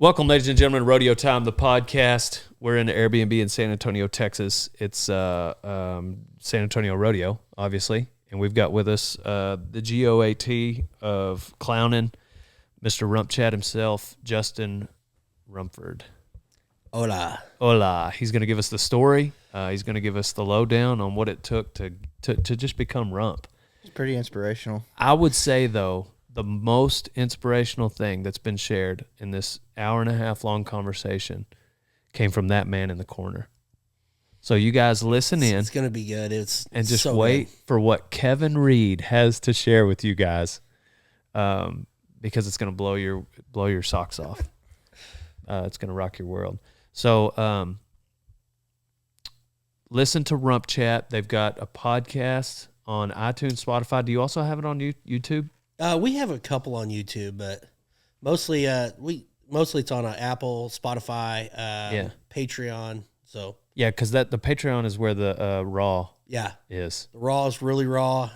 Welcome, ladies and gentlemen, Rodeo Time, the podcast. We're in an Airbnb in San Antonio, Texas. It's San Antonio Rodeo, obviously. And we've got with us the GOAT of clowning, Mr. Rump Chat himself, Justin Rumford. Hola. Hola. He's going to give us the story. He's going to give us the lowdown on what it took to just become Rump. It's pretty inspirational. I would say, though, the most inspirational thing that's been shared in this hour-and-a-half long conversation came from that man in the corner. So you guys listen in. It's going to be good. And just so wait for what Kevin Reed has to share with you guys, because it's going to blow your socks off. It's going to rock your world. So listen to Rump Chat. They've got a podcast on iTunes, Spotify. Do you also have it on YouTube? We have a couple on YouTube, but mostly it's on Apple, Spotify, Patreon. So yeah, because the Patreon is where the raw is. The raw is really raw.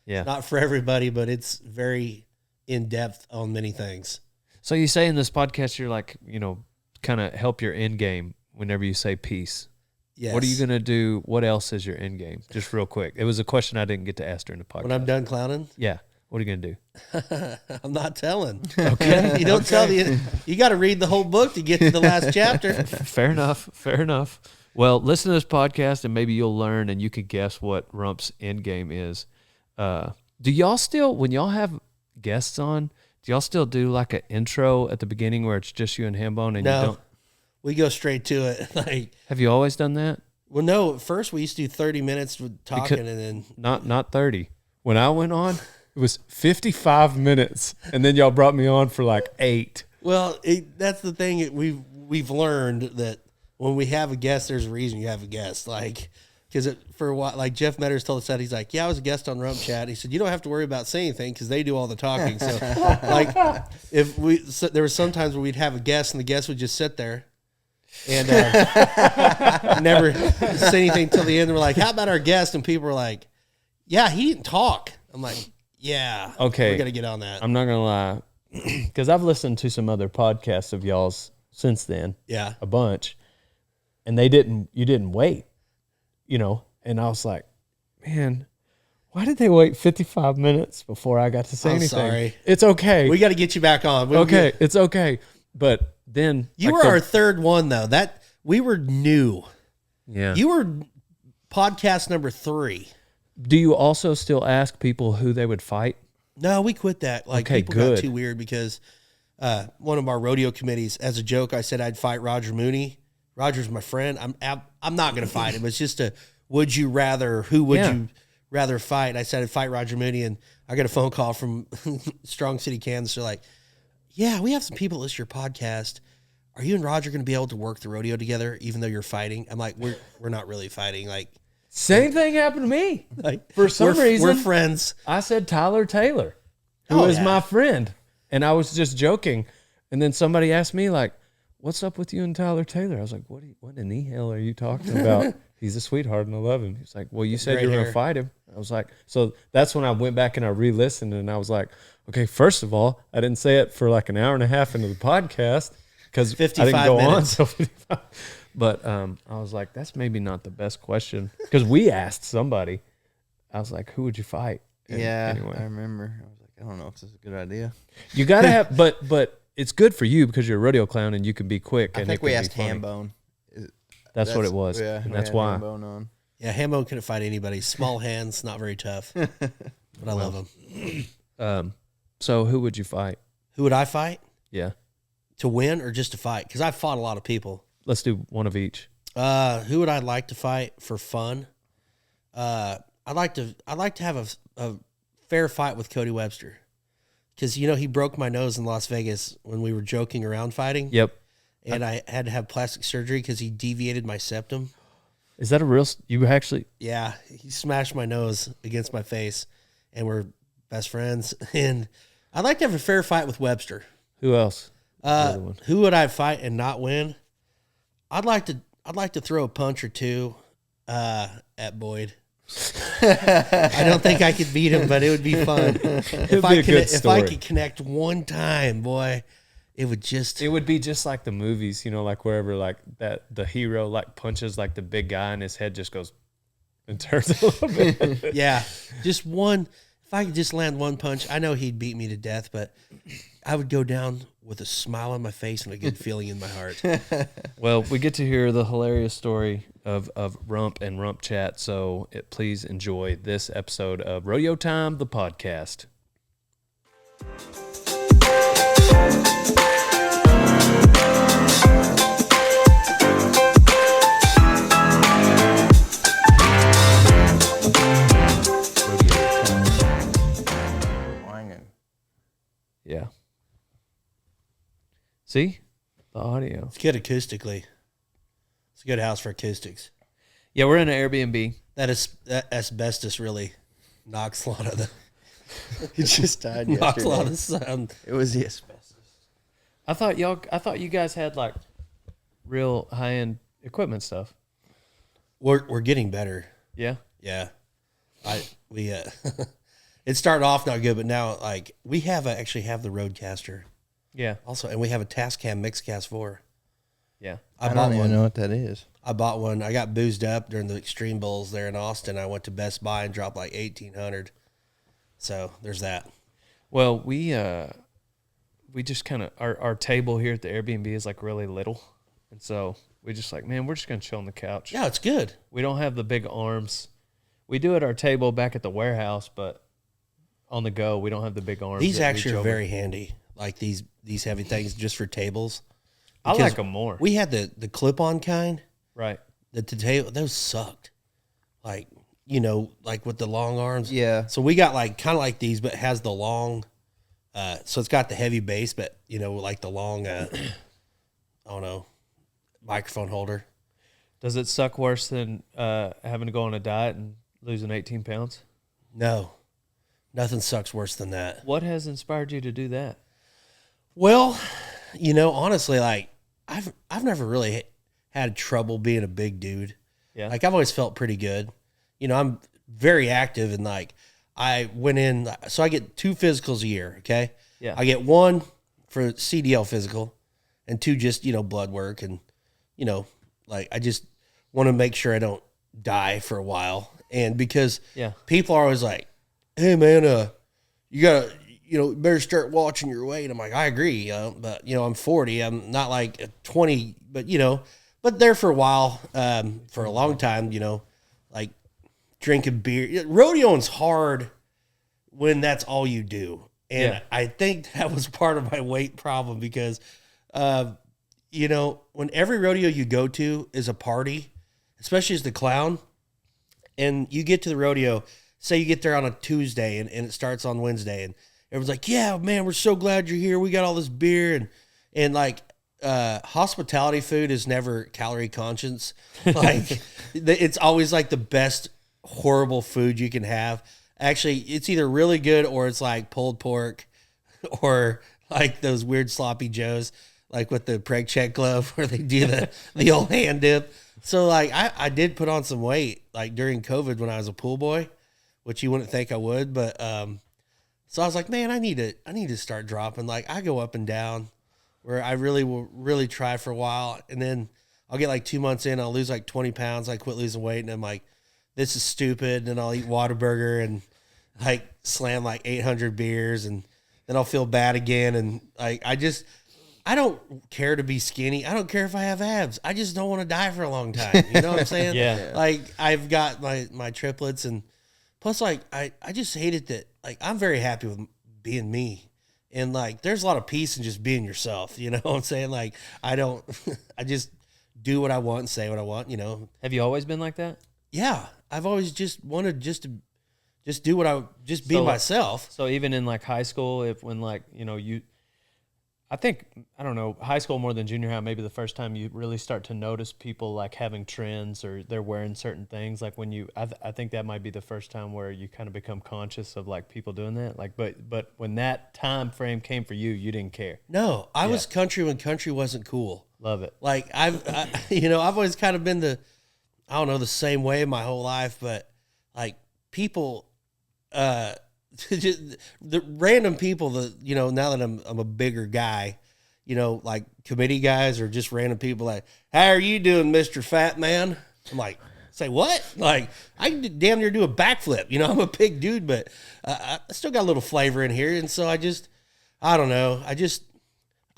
Yeah, not for everybody, but it's very in depth on many things. So you say in this podcast, you're like, kind of help your end game whenever you say peace. Yes. What are you gonna do? What else is your end game? Just real quick. It was a question I didn't get to ask during the podcast. When I'm done clowning? Yeah. What are you gonna do? I'm not telling. Okay. You don't tell you got to read the whole book to get to the last chapter. Fair enough. Well, listen to this podcast and maybe you'll learn and you can guess what Rump's end game is. Do y'all still, when y'all have guests on, do y'all still do like an intro at the beginning where it's just you and Hambone and no, you don't? We go straight to it. Have you always done that? Well, no. At first, we used to do 30 minutes with talking, and then not 30. When I went on, it was 55 minutes, and then y'all brought me on for like 8. Well, that's the thing. We've learned that when we have a guest, there's a reason you have a guest. Like, because for a while, like Jeff Metters told us that, he's like, yeah, I was a guest on Rump Chat. He said, you don't have to worry about saying anything because they do all the talking. So, like, there were some times where we'd have a guest and the guest would just sit there and never say anything till the end. We're like, how about our guest? And people were like, yeah, he didn't talk. I'm like, yeah, okay, we got to get on that. I'm not gonna lie, because I've listened to some other podcasts of y'all's since then, a bunch, and you didn't wait, and I was like, man, why did they wait 55 minutes before I got to say anything? Sorry, it's okay. We got to get you back on. It's okay, but then you were our third one though. That we were new. Yeah, you were podcast number 3. Do you also still ask people who they would fight? No, we quit that. Like, people got too weird because one of our rodeo committees, as a joke, I said I'd fight Roger Mooney. Roger's my friend. I'm not going to fight him. It's just a would you rather, who would you rather fight? I said I'd fight Roger Mooney, and I got a phone call from Strong City, Kansas. They're like, yeah, we have some people that listen to your podcast. Are you and Roger going to be able to work the rodeo together even though you're fighting? I'm like, we're not really fighting. Like, same thing happened to me. Like, for some reason, we're friends. I said Tyler Taylor, who is my friend, and I was just joking. And then somebody asked me, like, "What's up with you and Tyler Taylor?" I was like, "What in the hell are you talking about?" He's a sweetheart and I love him. He's like, "Well, you said you were going to fight him." I was like, so that's when I went back and I re-listened, and I was like, okay, first of all, I didn't say it for like an hour and a half into the podcast because I didn't go on until 55. But I was like, that's maybe not the best question because we asked somebody. I was like, who would you fight? And anyway. I remember. I was like, I don't know if this is a good idea. You got to have, but it's good for you because you're a rodeo clown and you can be quick. I think we asked Hambone. That's what it was. Yeah, and that's why. Hambone on. Yeah, Hambone couldn't fight anybody. Small hands, not very tough. But I love him. So who would you fight? Who would I fight? Yeah. To win or just to fight? Because I've fought a lot of people. Let's do one of each. Who would I like to fight for fun? I'd like to have a fair fight with Cody Webster, because he broke my nose in Las Vegas when we were joking around fighting. Yep. And I had to have plastic surgery because he deviated my septum. Is that a real? You actually? Yeah, he smashed my nose against my face, and we're best friends. And I'd like to have a fair fight with Webster. Who else? Who would I fight and not win? I'd like to throw a punch or two at Boyd. I don't think I could beat him, but it would be fun. If I could connect one time, boy, it would just. It would be just like the movies, you know, like wherever like that the hero like punches like the big guy and his head just goes and turns a little bit. Yeah, just one. If I could just land one punch, I know he'd beat me to death, but I would go down with a smile on my face and a good feeling in my heart. Well, we get to hear the hilarious story of Rump and Rump Chat, so please enjoy this episode of Rodeo Time, the podcast. Yeah. See? The audio. It's good acoustically. It's a good house for acoustics. Yeah, we're in an Airbnb. That asbestos really knocks a lot of the It just died knocks a lot of yesterday. the sound. It was the asbestos. I thought you guys had like real high-end equipment stuff. We're getting better. Yeah. Yeah. It started off not good, but now like we actually have the Roadcaster Yeah. also, and we have a Tascam Mixcast 4. Yeah. I bought don't even one. know what that is. I bought one. I got boozed up during the Extreme Bowls there in Austin. I went to Best Buy and dropped like $1,800. So there's that. Well, we just kind of our table here at the Airbnb is like really little, and so we just like, man, we're just gonna chill on the couch. Yeah, it's good. We don't have the big arms. We do at our table back at the warehouse, but on the go, we don't have the big arms. These that actually reach are over. very handy. Like these heavy things just for tables. I Because like them more. We had the clip-on kind. Right. The table, those sucked. Like, like with the long arms. Yeah. So we got like kind of like these, but it has the long. So it's got the heavy base, but like the long. I don't know, microphone holder. Does it suck worse than having to go on a diet and losing 18 pounds? No, nothing sucks worse than that. What has inspired you to do that? Well, honestly, like I've never really had trouble being a big dude. Yeah. Like I've always felt pretty good. I'm very active and like I went in, so I get 2 physicals a year. Okay. Yeah. I get 1 for CDL physical and 2 just, blood work. And, like I just want to make sure I don't die for a while. And because people are always like, hey man, you gotta, better start watching your weight. I'm like, I agree. But I'm 40. I'm not like 20, but but there for a while, for a long time, like drinking beer. Rodeoing's hard when that's all you do. And I think that was part of my weight problem because, when every rodeo you go to is a party, especially as the clown, and you get to the rodeo, say you get there on a Tuesday and it starts on Wednesday, and everyone's like, yeah, man, we're so glad you're here. We got all this beer. And like, hospitality food is never calorie conscious. Like it's always like the best horrible food you can have. Actually, it's either really good or it's like pulled pork or like those weird sloppy joes, like with the preg check glove where they do the old hand dip. So like I did put on some weight like during COVID when I was a pool boy, which you wouldn't think I would, but so I was like, man, I need to start dropping. Like I go up and down where I really will really try for a while. And then I'll get like 2 months in, I'll lose like 20 pounds. I quit losing weight. And I'm like, this is stupid. And then I'll eat Whataburger and like slam like 800 beers. And then I'll feel bad again. And like, I don't care to be skinny. I don't care if I have abs. I just don't want to die for a long time. You know what I'm saying? Yeah. Like I've got my triplets, and plus like, I just hate it that like, I'm very happy with being me. And like, there's a lot of peace in just being yourself. You know what I'm saying? Like, I just do what I want and say what I want, Have you always been like that? Yeah. I've always just wanted to do what be myself. So even in like high school, when like, I think, I don't know, high school more than junior high, maybe the first time you really start to notice people like having trends or they're wearing certain things. Like when I think that might be the first time where you kind of become conscious of like people doing that. Like, but when that time frame came for you, you didn't care. No, I was country when country wasn't cool. Love it. Like I've always kind of been the same way my whole life, but like people, just the random people that, now that I'm a bigger guy, like committee guys or just random people like, how are you doing, Mr. Fat Man? I'm like, say what? Like, I can damn near do a backflip. I'm a big dude, but I still got a little flavor in here. And so I don't know. I guess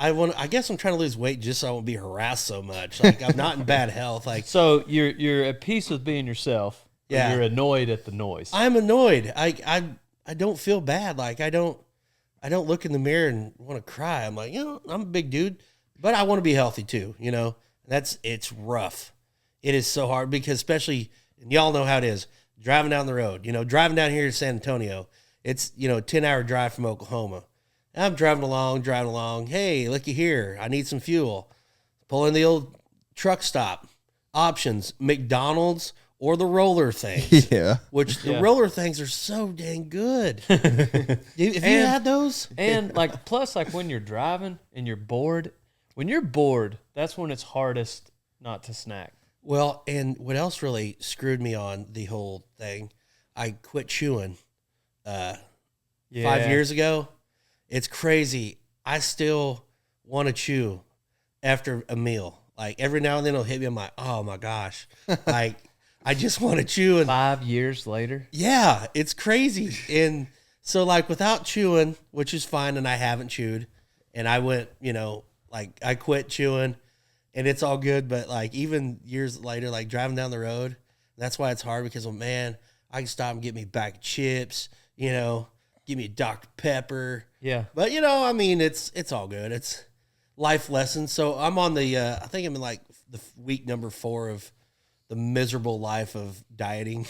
I'm trying to lose weight just so I won't be harassed so much. Like, I'm not in bad health. Like, so you're at peace with being yourself. Yeah. You're annoyed at the noise. I'm annoyed. I don't feel bad. Like, I don't look in the mirror and want to cry. I'm like, I'm a big dude, but I want to be healthy too. It's rough. It is so hard because especially, and y'all know how it is, driving down the road, driving down here to San Antonio, it's, a 10-hour drive from Oklahoma. I'm driving along. Hey, looky here. I need some fuel. Pull in the old truck stop. Options, McDonald's or the roller things. Yeah. Which the roller things are so dang good. Have you had those? And plus when you're driving and you're bored, that's when it's hardest not to snack. Well, and what else really screwed me on the whole thing, I quit chewing 5 years ago. It's crazy. I still want to chew after a meal. Like, every now and then it'll hit me. I'm like, oh my gosh. Like, I just want to chew. And 5 years later? Yeah, it's crazy. And so, like, without chewing, which is fine, and I haven't chewed, and I went, I quit chewing, and it's all good. But, like, even years later, like, driving down the road, that's why it's hard because, man, I can stop and get me a bag of chips, give me a Dr. Pepper. Yeah. But, it's all good. It's life lessons. So I'm on I think I'm in, like, the week number 4 of the miserable life of dieting.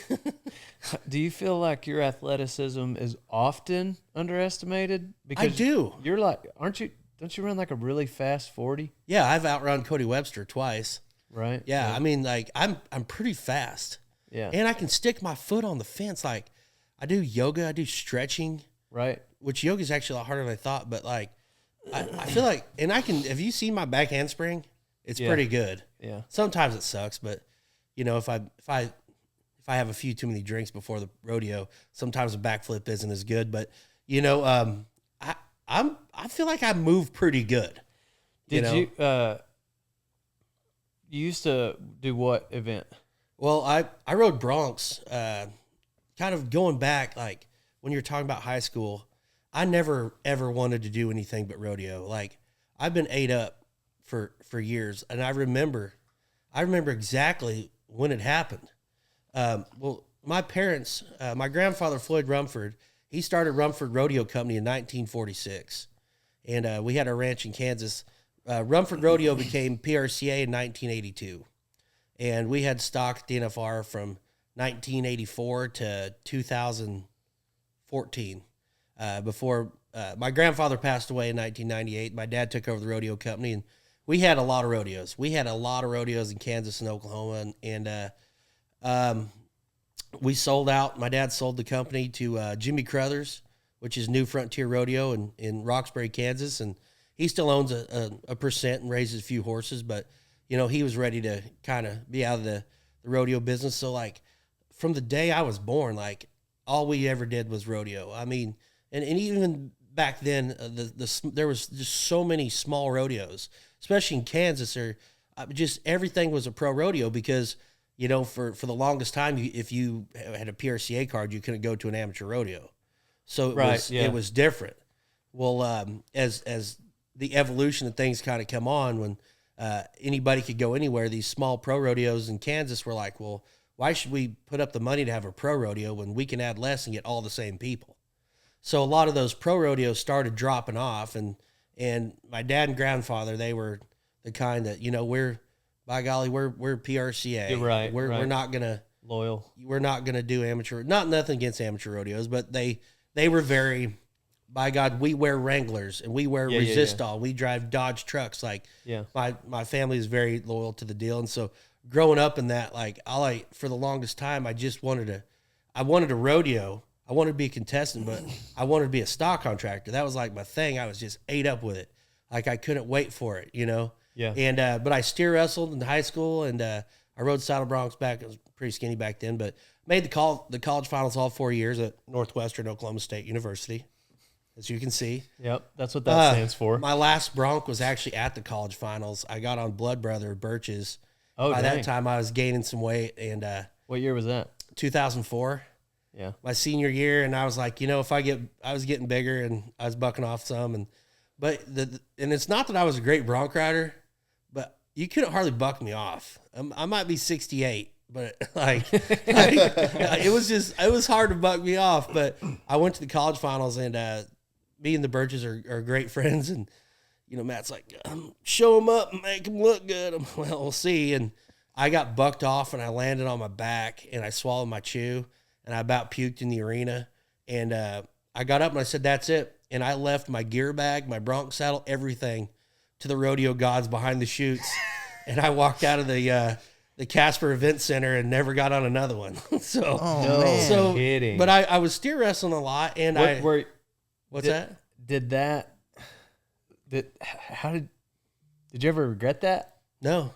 Do you feel like your athleticism is often underestimated? Because I do. You're like, don't you run like a really fast 40? Yeah, I've outrun Cody Webster twice. Right. Yeah, I mean, like, I'm pretty fast. Yeah. And I can stick my foot on the fence. Like, I do yoga, I do stretching. Right. Which yoga is actually a lot harder than I thought, but like, I feel like, and have you seen my back handspring? It's pretty good. Yeah. Sometimes it sucks, but if I have a few too many drinks before the rodeo, sometimes a backflip isn't as good. But I feel like I move pretty good. You used to do what event? Well, I rode broncs. Kind of going back, like when you're talking about high school, I never ever wanted to do anything but rodeo. Like, I've been ate up for years, and I remember exactly when it happened. Well, my parents, my grandfather Floyd Rumford, he started Rumford Rodeo Company in 1946, and we had a ranch in Kansas. Rumford Rodeo became PRCA in 1982, and we had stock DNFR from 1984 to 2014. Before my grandfather passed away in 1998, my dad took over the rodeo company, and we had a lot of rodeos. We had a lot of rodeos in Kansas and Oklahoma, and we sold out. My dad sold the company to Jimmy Crothers, which is New Frontier Rodeo in Roxbury, Kansas, and he still owns a percent and raises a few horses, but he was ready to kind of be out of the rodeo business. So, like, from the day I was born, like, all we ever did was rodeo. I mean, and even back then, there was just so many small rodeos, especially in Kansas. Or just everything was a pro rodeo because for the longest time, if you had a PRCA card, you couldn't go to an amateur rodeo. So it was different. Well, as the evolution of things kind of come on, when anybody could go anywhere, these small pro rodeos in Kansas were like, well, why should we put up the money to have a pro rodeo when we can add less and get all the same people? So a lot of those pro rodeos started dropping off, and my dad and grandfather, they were the kind that, we're PRCA. You're right. We're not gonna loyal. We're not gonna do amateur. Nothing against amateur rodeos, but they were very, by God, we wear Wranglers and we wear Resistol. We drive Dodge trucks. Like, my family is very loyal to the deal, and so growing up in that, like, for the longest time, I wanted a rodeo. I wanted to be a contestant, but I wanted to be a stock contractor. That was like my thing. I was just ate up with it. Like, I couldn't wait for it, Yeah. And but I steer wrestled in high school, and I rode saddle broncs back. I was pretty skinny back then, but made the college finals all 4 years at Northwestern Oklahoma State University. as you can see. Yep, that's what that stands for. My last bronc was actually at the college finals. I got on Blood Brother Birch's. Oh, By dang. that time, I was gaining some weight, and What year was that? 2004. Yeah. My senior year, and I was like, I was getting bigger, and I was bucking off some, and it's not that I was a great bronc rider, but you couldn't hardly buck me off. I might be 68, but it was hard to buck me off. But I went to the college finals, and me and the Birches are great friends, and Matt's like, show them up and make them look good. I'm, well, we'll see. And I got bucked off, and I landed on my back, and I swallowed my chew, and I about puked in the arena. And I got up, and I said, that's it. And I left my gear bag, my bronc saddle, everything to the rodeo gods behind the chutes. And I walked out of the Casper Event Center and never got on another one. No kidding. But I was steer wrestling a lot, and did you ever regret that? No,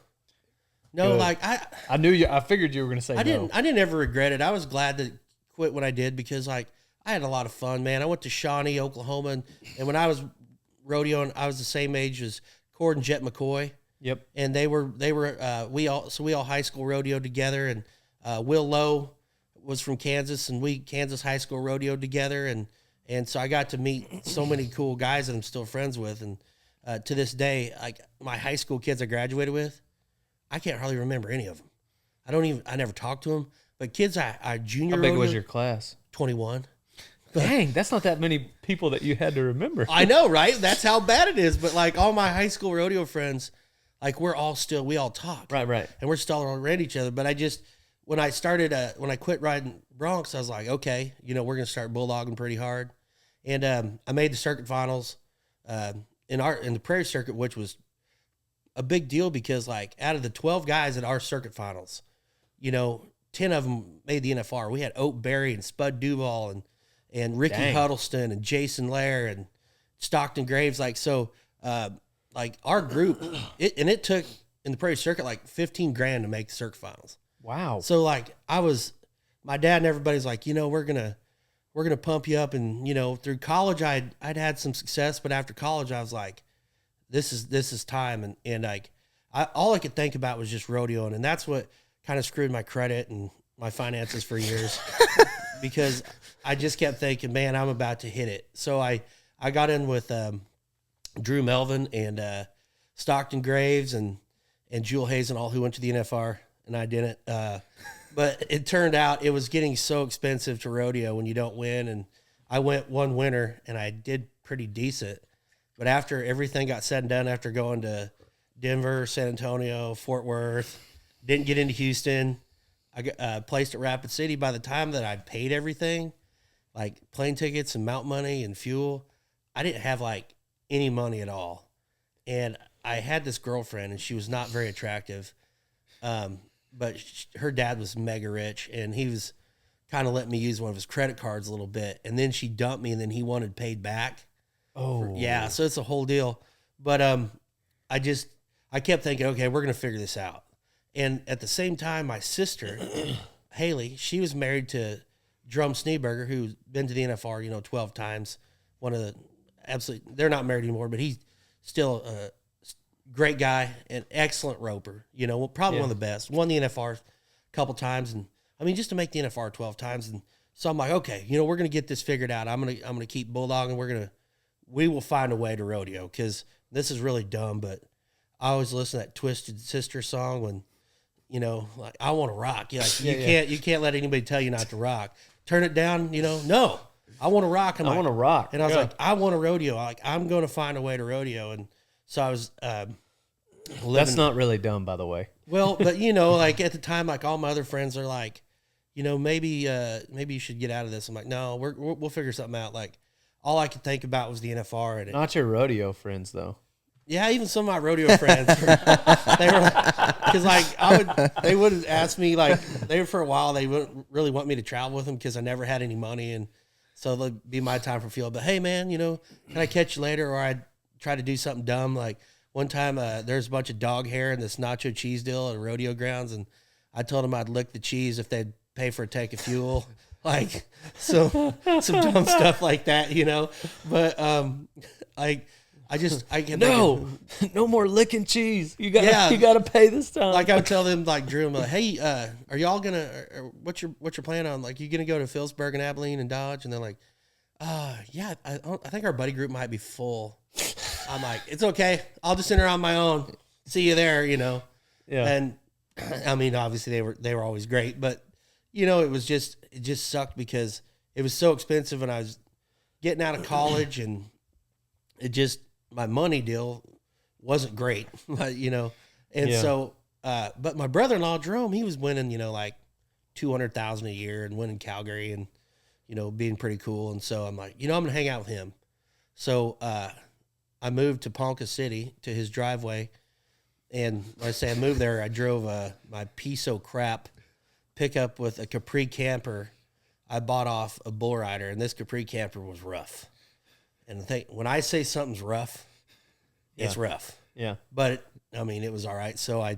Good. like I knew you. I figured you were going to say I didn't ever regret it. I was glad to quit when I did, because I had a lot of fun, man. I went to Shawnee, Oklahoma, and when I was rodeoing, I was the same age as Cord and Jet McCoy. Yep. And we all high school rodeoed together, and Will Lowe was from Kansas, and we Kansas high school rodeoed together, and so I got to meet so many cool guys that I'm still friends with, and to this day, like my high school kids I graduated with, I can't hardly remember any of them. I never talked to them, but kids I junior. How big was your class? 21. Dang, that's not that many people that you had to remember. I know, right? That's how bad it is. But like all my high school rodeo friends, like we all talk. Right. And we're still around each other. But when I quit riding broncs, I was like, okay, we're going to start bulldogging pretty hard. And I made the circuit finals in the Prairie Circuit, which was a big deal because like out of the 12 guys at our circuit finals, 10 of them made the NFR. We had Oak Berry and Spud Duval and Ricky Huddleston and Jason Lair and Stockton Graves. Like, so, like our group, it took in the Prairie Circuit like $15,000 to make the circuit finals. Wow. So like my dad and everybody's like, we're gonna pump you up, and through college I'd had some success, but after college I was like, this is time, and like all I could think about was just rodeoing, and that's what kind of screwed my credit and my finances for years because I just kept thinking, man, I'm about to hit it. So I got in with Drew Melvin and Stockton Graves and Jewel Hazen, all who went to the NFR, and I didn't. But it turned out it was getting so expensive to rodeo when you don't win, and I went one winter, and I did pretty decent. But after everything got said and done, after going to Denver, San Antonio, Fort Worth, didn't get into Houston, I got placed at Rapid City. By the time that I paid everything, like plane tickets and mount money and fuel, I didn't have like any money at all. And I had this girlfriend, and she was not very attractive. But her dad was mega rich, and he was kind of letting me use one of his credit cards a little bit. And then she dumped me, and then he wanted paid back. Oh. Yeah, so it's a whole deal. But I kept thinking, okay, we're going to figure this out. And at the same time, my sister, Haley, she was married to Drum Schneeberger, who's been to the NFR, 12 times. They're not married anymore, but he's still great guy, an excellent roper, probably one of the best. Won the NFR a couple times, and I mean, just to make the NFR 12 times. And so I'm like, okay, we're gonna get this figured out. I'm gonna keep bulldogging. We will find a way to rodeo, because this is really dumb, but I always listen to that Twisted Sister song when, like I want to rock. You can't let anybody tell you not to rock. Turn it down. No, I want to rock. I want to rock. And I was like, I want to rodeo. I'm going to find a way to rodeo. And so I was. That's not really dumb, by the way. Well, but like at the time, like all my other friends are like, maybe you should get out of this. I'm like, no, we'll figure something out. Like all I could think about was the NFR, and not your rodeo friends though. Yeah, even some of my rodeo friends, they were because they would ask me for a while they wouldn't really want me to travel with them because I never had any money, and so it'd be my time for fuel. But hey, man, can I catch you later? Or I'd try to do something dumb like. One time, there's a bunch of dog hair in this nacho cheese deal at rodeo grounds, and I told them I'd lick the cheese if they'd pay for a tank of fuel. like some dumb stuff like that, you know. But I can no more licking cheese. You got to pay this time. Like I would tell them, like Drew, I'm like, hey, are y'all gonna? What's your plan on? Like, you gonna go to Phillipsburg and Abilene and Dodge? And they're like, yeah, I think our buddy group might be full. I'm like, it's okay. I'll just enter on my own. See you there, you know. Yeah. And I mean, obviously they were always great, but you know, it just sucked because it was so expensive, and I was getting out of college, and my money deal wasn't great, you know. And so, but my brother-in-law Jerome, he was winning, you know, like $200,000 a year and winning Calgary, and you know, being pretty cool. And so I'm like, you know, I'm gonna hang out with him. So I moved to Ponca City to his driveway. And when I say I moved there, I drove my piece of crap pickup with a Capri camper I bought off a bull rider, and this Capri camper was rough. And when I say something's rough, it's rough. Yeah. But, it was all right. So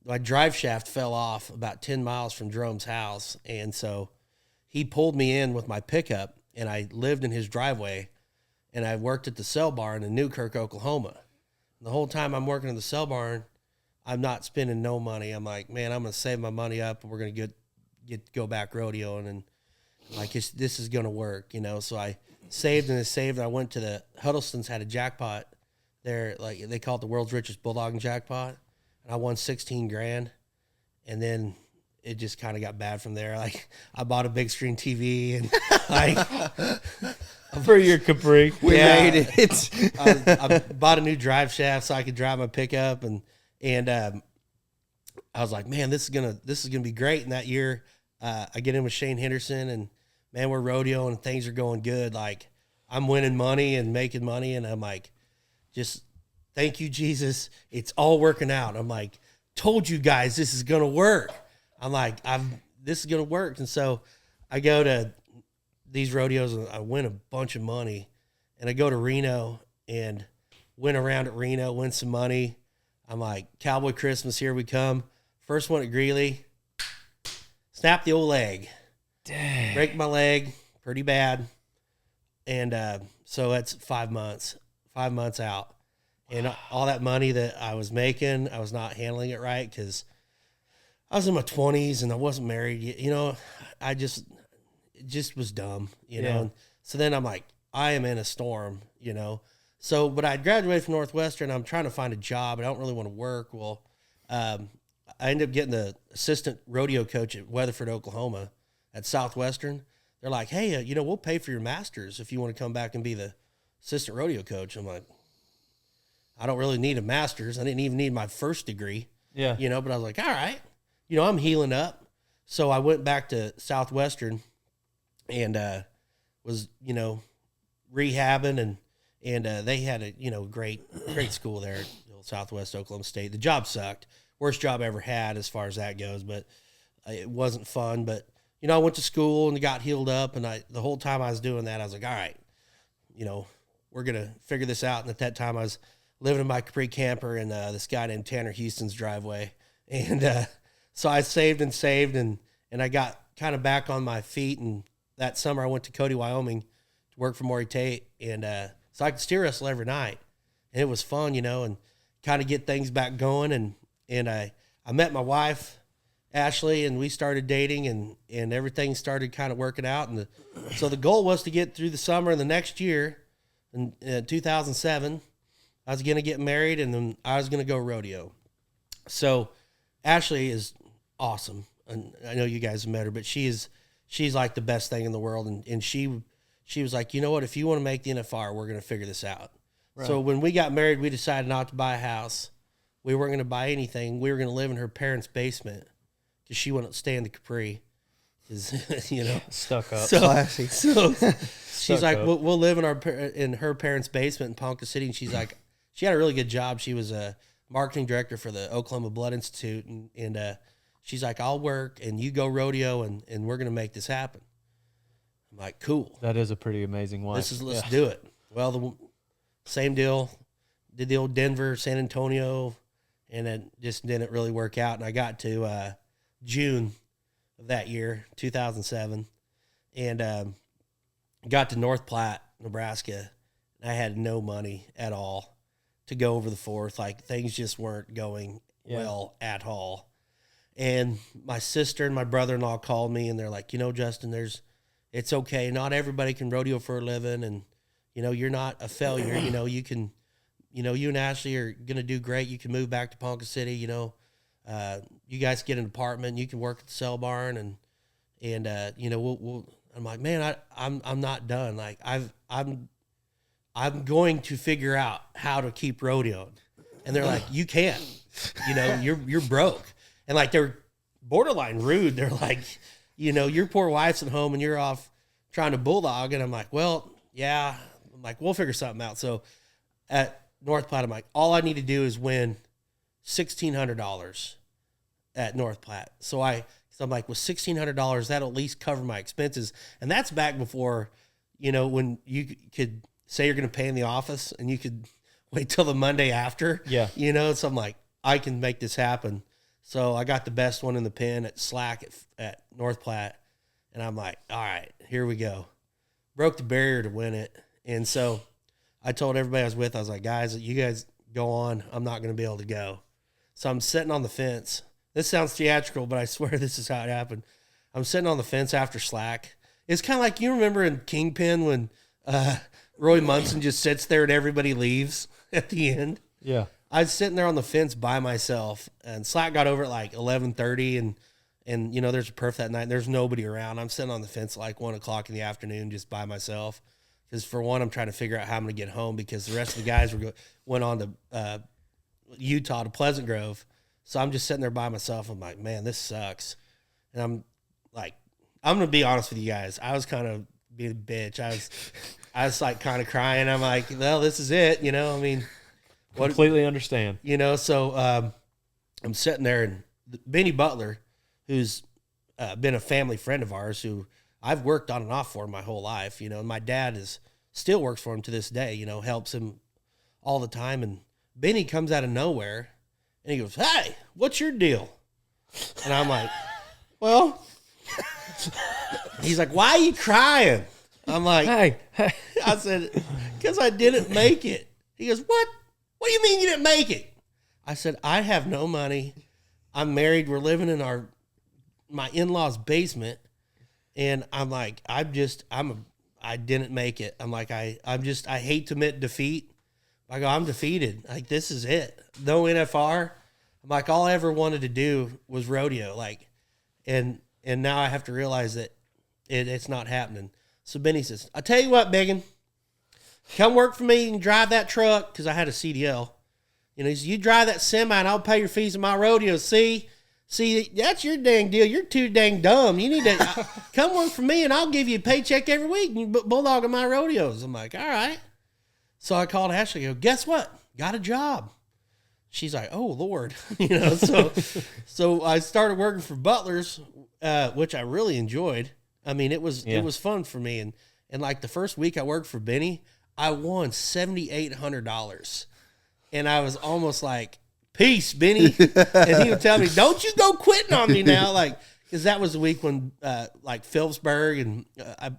my drive shaft fell off about 10 miles from Jerome's house, and so he pulled me in with my pickup, and I lived in his driveway, and I worked at the cell barn in Newkirk, Oklahoma. The whole time I'm working in the cell barn, I'm not spending no money. I'm like, man, I'm going to save my money up, and we're going to go back rodeoing, and like this is going to work, you know. So I saved and saved. I went to the Huddleston's, had a jackpot there, like they call it the world's richest bulldog jackpot, and I won $16,000, and then it just kind of got bad from there. Like I bought a big screen TV, and like. For your Capri. We made it. I bought a new drive shaft so I could drive my pickup, and I was like, man, this is gonna be great. And that year, I get in with Shane Henderson, and man, we're rodeoing and things are going good. Like I'm winning money and making money, and I'm like, just thank you, Jesus. It's all working out. I'm like, told you guys this is gonna work. I'm like, this is gonna work. And so I go to these rodeos, and I win a bunch of money, and I go to Reno and win around at Reno, win some money. I'm like, Cowboy Christmas, here we come. First one at Greeley, snap the old leg. Dang. Break my leg pretty bad. And so that's 5 months out. And all that money that I was making, I was not handling it right because I was in my 20s and I wasn't married yet. You know, it just was dumb, you know. And so then I'm like, I am in a storm, you know. So, but I graduated from Northwestern. I'm trying to find a job. I don't really want to work. Well, I ended up getting the assistant rodeo coach at Weatherford, Oklahoma at Southwestern. They're like, hey, you know, we'll pay for your master's if you want to come back and be the assistant rodeo coach. I'm like, I don't really need a master's. I didn't even need my first degree. Yeah. You know, but I was like, all right, you know, I'm healing up. So I went back to Southwestern and was, you know, rehabbing and they had a, you know, great school there at Southwest Oklahoma State. The job sucked. Worst job I ever had as far as that goes, but it wasn't fun. But, you know, I went to school and got healed up, and the whole time I was doing that, I was like, all right, you know, we're going to figure this out. And at that time I was living in my Capri camper in this guy named Tanner Houston's driveway. And so I saved and I got kind of back on my feet. And that summer I went to Cody, Wyoming to work for Maury Tate. And so I could steer wrestle every night. And it was fun, you know, and kind of get things back going. And I met my wife, Ashley, and we started dating, and everything started kind of working out. And so the goal was to get through the summer and the next year, in 2007, I was going to get married, and then I was going to go rodeo. So Ashley is awesome. And I know you guys have met her, but she's like the best thing in the world. And she was like, you know what, if you want to make the NFR, we're going to figure this out. Right. So when we got married, we decided not to buy a house. We weren't going to buy anything. We were going to live in her parents' basement because she wouldn't stay in the Capri. You know, stuck up. So, classy. So she's like, we'll live in her parents' basement in Ponca City. And she's like, she had a really good job. She was a marketing director for the Oklahoma Blood Institute. And she's like, I'll work and you go rodeo and we're going to make this happen. I'm like, cool. That is a pretty amazing wife. Let's do it. Well, the same deal. Did the old Denver, San Antonio, and it just didn't really work out. And I got to June of that year, 2007, and got to North Platte, Nebraska. I had no money at all to go over the 4th. Like, things just weren't going well at all. And my sister and my brother-in-law called me, and they're like, Justin, it's okay. Not everybody can rodeo for a living, and, you're not a failure. You can, you and Ashley are going to do great. You can move back to Ponca City, you guys get an apartment. You can work at the sale barn, and we'll I'm like, man, I'm not done. Like, I'm going to figure out how to keep rodeoing. And they're like, you can't, you're broke. And like, they're borderline rude. They're like, your poor wife's at home and you're off trying to bulldog. And I'm like, well, yeah. I'm like, we'll figure something out. So at North Platte, I'm like, all I need to do is win $1,600 at North Platte. So I'm like, with $1,600, that'll at least cover my expenses. And that's back before, when you could say you're going to pay in the office and you could wait till the Monday after. Yeah. So I'm like, I can make this happen. So I got the best one in the pen at Slack at North Platte. And I'm like, all right, here we go. Broke the barrier to win it. And so I told everybody I was with, I was like, guys, you guys go on. I'm not going to be able to go. So I'm sitting on the fence. This sounds theatrical, but I swear this is how it happened. I'm sitting on the fence after Slack. It's kind of like, you remember in Kingpin when Roy Munson just sits there and everybody leaves at the end? Yeah. I was sitting there on the fence by myself, and Slack got over at like 11:30, and there's a perf that night, and there's nobody around. I'm sitting on the fence at like 1 o'clock in the afternoon just by myself. Because for one, I'm trying to figure out how I'm going to get home because the rest of the guys went on to Utah to Pleasant Grove. So I'm just sitting there by myself. I'm like, man, this sucks. And I'm like, I'm going to be honest with you guys. I was kind of being a bitch. I was like kind of crying. I'm like, well, this is it. Completely understand. So I'm sitting there, and Benny Butler, who's been a family friend of ours, who I've worked on and off for my whole life, and my dad still works for him to this day, helps him all the time. And Benny comes out of nowhere and he goes, hey, what's your deal? And I'm like, well, he's like, why are you crying? I'm like, hey. I said, because I didn't make it. He goes, what? What do you mean you didn't make it? I said, I have no money. I'm married. We're living in my in-laws' basement. And I'm like, I didn't make it. I'm like, I hate to admit defeat. I go, I'm defeated. Like, this is it. No NFR. I'm like, all I ever wanted to do was rodeo. Like, and now I have to realize that it's not happening. So Benny says, I tell you what, Biggin, come work for me and drive that truck. Cause I had a CDL, he said, you drive that semi and I'll pay your fees in my rodeo. See, that's your dang deal. You're too dang dumb. You need to come work for me and I'll give you a paycheck every week and you bulldog in my rodeos. I'm like, all right. So I called Ashley. I go, guess what? Got a job. She's like, oh Lord, So I started working for Butler's, which I really enjoyed. I mean, it was fun for me. And like the first week I worked for Benny, I won $7,800, and I was almost like, peace, Benny. And he would tell me, don't you go quitting on me now. Like, cause that was the week when, like Phillipsburg, and I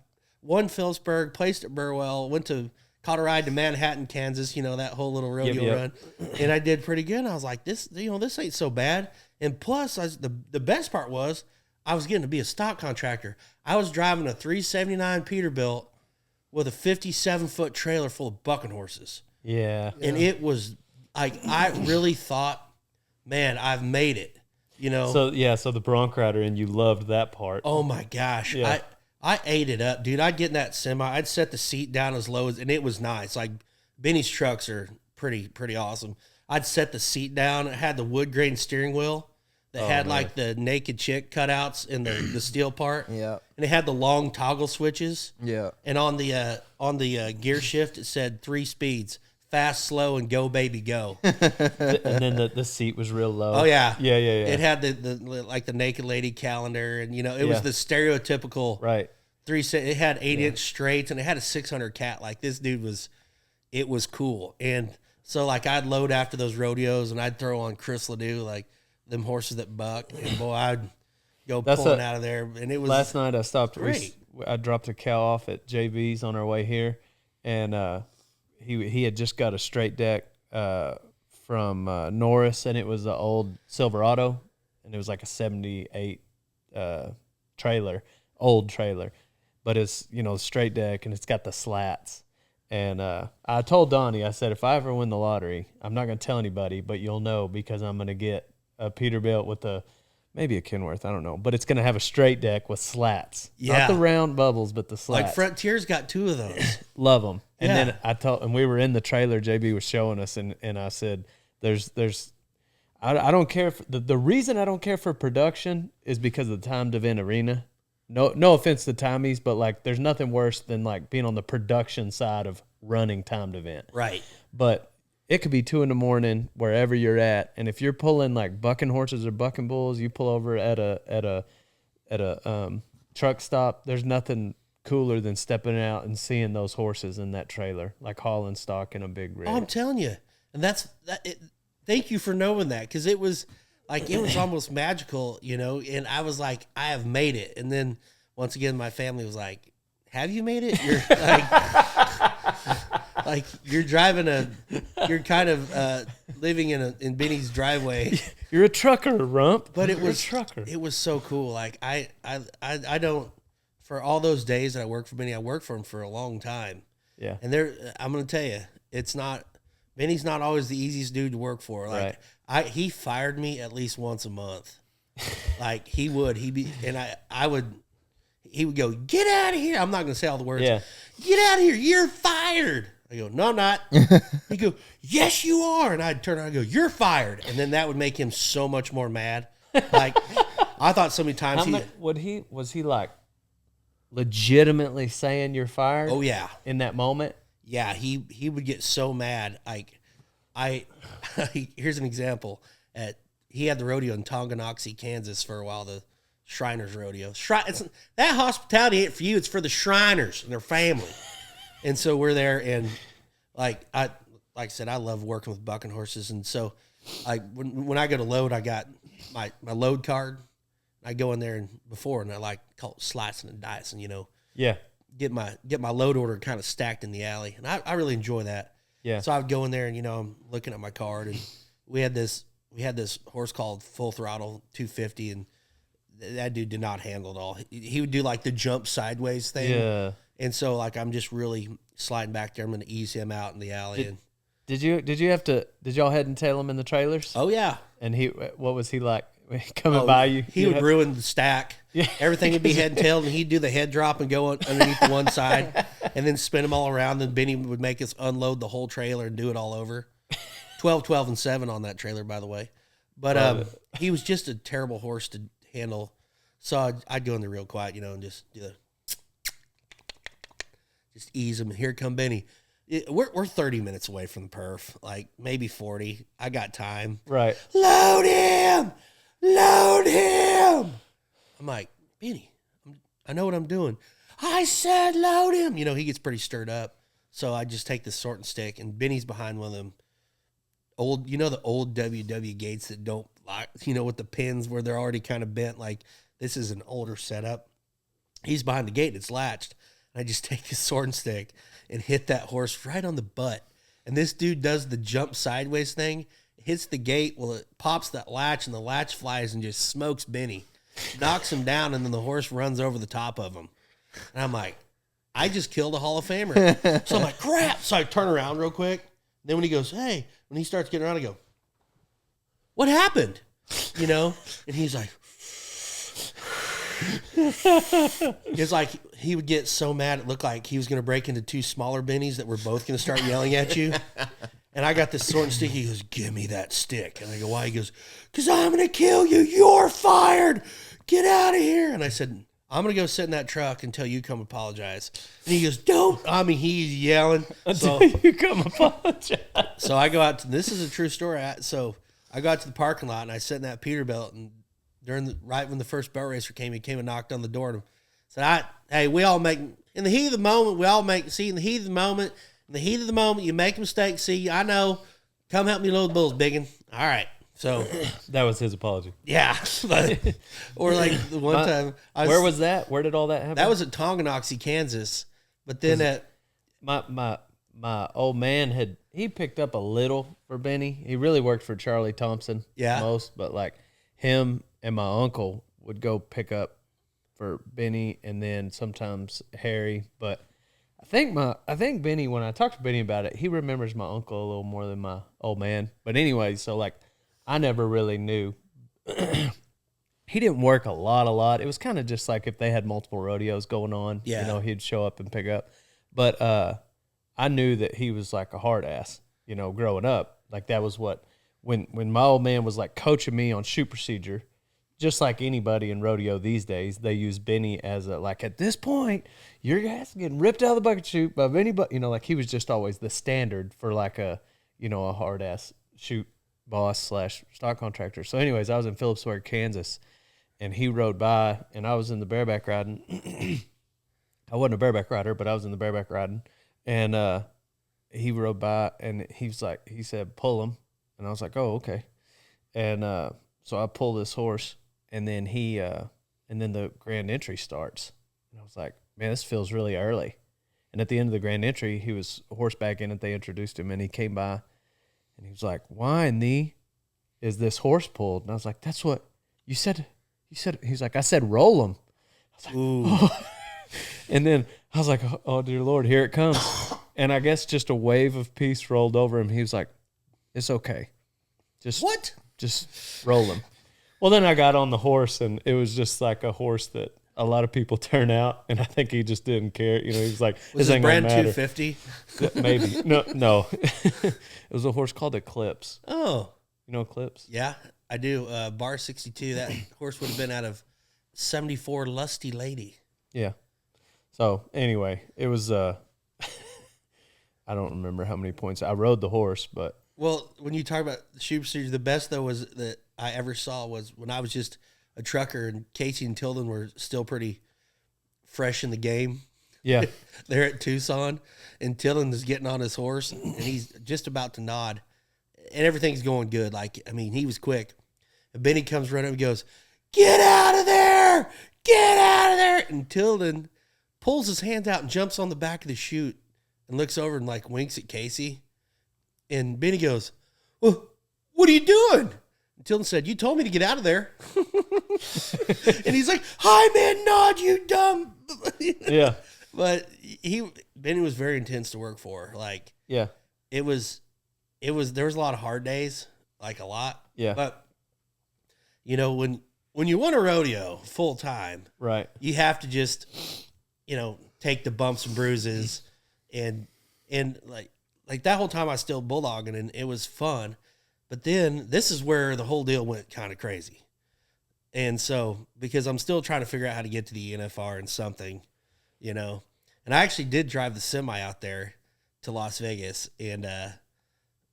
won Phillipsburg, placed at Burwell, went to Colorado to Manhattan, Kansas, that whole little rodeo run. And I did pretty good. And I was like, this ain't so bad. And plus the best part was I was getting to be a stock contractor. I was driving a 379 Peterbilt with a 57-foot trailer full of bucking horses. Yeah. And it was like, I really thought, man, I've made it, So the bronc rider, and you loved that part. Oh my gosh. Yeah. I ate it up, dude. I'd get in that semi. I'd set the seat down as low as, and it was nice. Like, Benny's trucks are pretty awesome. I'd set the seat down. It had the wood grain steering wheel that had like the naked chick cutouts in the steel part. Yeah. And it had the long toggle switches. Yeah. And on the gear shift, it said 3 speeds: fast, slow, and go, baby, go. And then the seat was real low. Oh yeah. Yeah. It had the naked lady calendar, and it was the stereotypical right. It had 8-inch straights, and it had a 600 cat. Like, this dude it was cool. And so like I'd load after those rodeos, and I'd throw on Chris Ledoux, like them horses that buck, and boy, go pulling out of there. And it was last night I stopped. Great. I dropped a cow off at JB's on our way here, and he had just got a straight deck from Norris, and it was the old Silverado, and it was like a 78 trailer, old trailer, but it's, you know, straight deck, and it's got the slats. And I told Donnie, I said, if I ever win the lottery, I'm not going to tell anybody, but you'll know, because I'm going to get a Peterbilt with maybe a Kenworth, I don't know, but it's going to have a straight deck with slats. Yeah. Not the round bubbles, but the slats. like Frontier's got 2 of those. Love them. And Yeah. then and we were in the trailer, JB was showing us, and I said, I don't care if the reason I don't care for production is because of the timed event arena. No offense to timies, but like there's nothing worse than like being on the production side of running timed event. Right. But it could be 2 a.m. wherever you're at, and if you're pulling like bucking horses or bucking bulls, you pull over at a truck stop. There's nothing cooler than stepping out and seeing those horses in that trailer, like hauling stock in a big rig. Oh, I'm telling you, and thank you for knowing that, because it was almost magical, you know. And I was like, I have made it. And then once again, my family was like, have you made it? You're like you're driving you're kind of living in Benny's driveway. You're a trucker, Rump. But You're a trucker. It was so cool. Like I don't, for all those days that I worked for Benny, I worked for him for a long time. Yeah. And I'm going to tell you, Benny's not always the easiest dude to work for. Like right. He fired me at least once a month. Like he would go, get out of here. I'm not going to say all the words. Yeah. Get out of here. You're fired. I go, no, I'm not. He'd go, yes, you are. And I'd turn around and go, you're fired. And then that would make him so much more mad. Like, I thought so many times was he like legitimately saying you're fired? Oh, yeah. In that moment? Yeah, he would get so mad. Like, here's an example. He had the rodeo in Tonganoxie, Kansas for a while, the Shriners Rodeo. That hospitality ain't for you. It's for the Shriners and their family. And so we're there, and like I said, I love working with bucking horses. And so when I go to load, I got my load card. I go in there and I like call it slicing and dicing, you know. Yeah. Get my load order kind of stacked in the alley. And I really enjoy that. Yeah. So I would go in there and, you know, I'm looking at my card, and we had this horse called Full Throttle 250, and that dude did not handle it all. He would do like the jump sideways thing. Yeah. And so like I'm just really sliding back there. I'm going to ease him out in the alley. Did y'all head and tail him in the trailers? Oh yeah. And what was he like coming by you? He would ruin the stack. Yeah. Everything would be head and tailed, and he'd do the head drop and go underneath the one side and then spin them all around. Then Benny would make us unload the whole trailer and do it all over. 12, 12, and 7 on that trailer, by the way. But he was just a terrible horse to handle. So I'd go in there real quiet, you know, and just do just ease him. And here come Benny. We're 30 minutes away from the perf, like maybe 40. I got time. Right. Load him! Load him! I'm like, Benny, I know what I'm doing. I said load him. You know, he gets pretty stirred up. So I just take this sorting stick, and Benny's behind one of them old, you know, the old WW gates that don't lock, you know, with the pins where they're already kind of bent. Like, this is an older setup. He's behind the gate, and it's latched. And I just take this sorting stick and hit that horse right on the butt. And this dude does the jump sideways thing, hits the gate. Well, it pops that latch, and the latch flies and just smokes Benny, knocks him down, and then the horse runs over the top of him. And I'm like, I just killed a Hall of Famer. So I'm like, crap. So I turn around real quick. Then when he goes, hey, when he starts getting around, I go, what happened? You know? And he's like, it's like he would get so mad it looked like he was going to break into 2 smaller Bennies that were both going to start yelling at you. And I got this sorting stick. He goes, give me that stick. And I go, why? He goes, because I'm going to kill you. You're fired. Get out of here. And I said, I'm going to go sit in that truck until you come apologize. And he goes, don't. I mean, he's yelling. Until you come apologize. So I go out to, this is a true story. So I go out to the parking lot, and I sit in that Peterbilt, and right when the first belt racer came, he came and knocked on the door and said, hey, we all make, in the heat of the moment, in the heat of the moment, you make a mistake. See, I know. Come help me load the bulls, biggin. All right. So That was his apology. yeah, but, or like the one time, where was that? Where did all that happen? That was at Tonganoxie, Kansas. But then at my old man he picked up a little for Benny. He really worked for Charlie Thompson most, but like him and my uncle would go pick up for Benny, and then sometimes Harry. But I think Benny, when I talked to Benny about it, he remembers my uncle a little more than my old man. But anyway, so like I never really knew. He didn't work a lot. It was kind of just like if they had multiple rodeos going on, he'd show up and pick up. But I knew that he was like a hard ass, growing up. Like that was what, when my old man was like coaching me on shoot procedure, just like anybody in rodeo these days, they use Benny as like, at this point, your ass getting ripped out of the bucket chute by anybody, like he was just always the standard for like a hard ass shoot boss / stock contractor. So anyways, I was in Phillipsburg, Kansas, and he rode by, and I was in the bareback riding. I wasn't a bareback rider, but I was in the bareback riding, and he rode by, and he said, pull him, and I was like, oh, okay. And so I pull this horse, and then and then the grand entry starts, and I was like, man, this feels really early. And at the end of the grand entry, he was horseback in it. They introduced him, and he came by, and he was like, why in the is this horse pulled? And I was like, that's what you said. He's like, I said, roll him. I was like, oh. And then I was like, oh, dear Lord, here it comes. And I guess just a wave of peace rolled over him. He was like, it's okay. Just roll him. Well, then I got on the horse, and it was just like a horse that a lot of people turn out, and I think he just didn't care. He was like, was this it brand 250? Maybe. No. It was a horse called Eclipse. Oh. You know Eclipse? Yeah, I do. Bar 62, that horse would have been out of 74 Lusty Lady. Yeah. So anyway, it was, I don't remember how many points. I rode the horse, but. Well, when you talk about the shoot procedure, the best though was that I ever saw was when I was just a trucker, and Casey and Tilden were still pretty fresh in the game. Yeah. They're at Tucson, and Tilden is getting on his horse, and he's just about to nod, and everything's going good. Like, I mean, he was quick. And Benny comes running up and goes, get out of there! Get out of there! And Tilden pulls his hands out and jumps on the back of the chute and looks over and like winks at Casey. And Benny goes, well, what are you doing? And Tilden said, you told me to get out of there. And he's like, hi, man, nod, you dumb. Yeah. But Benny was very intense to work for. Like, yeah, there was a lot of hard days, like a lot. Yeah. But when you want a rodeo full time, right, you have to just, take the bumps and bruises, and like that whole time I was still bulldogging, and it was fun. But then this is where the whole deal went kind of crazy. And so, because I'm still trying to figure out how to get to the NFR and something, and I actually did drive the semi out there to Las Vegas. And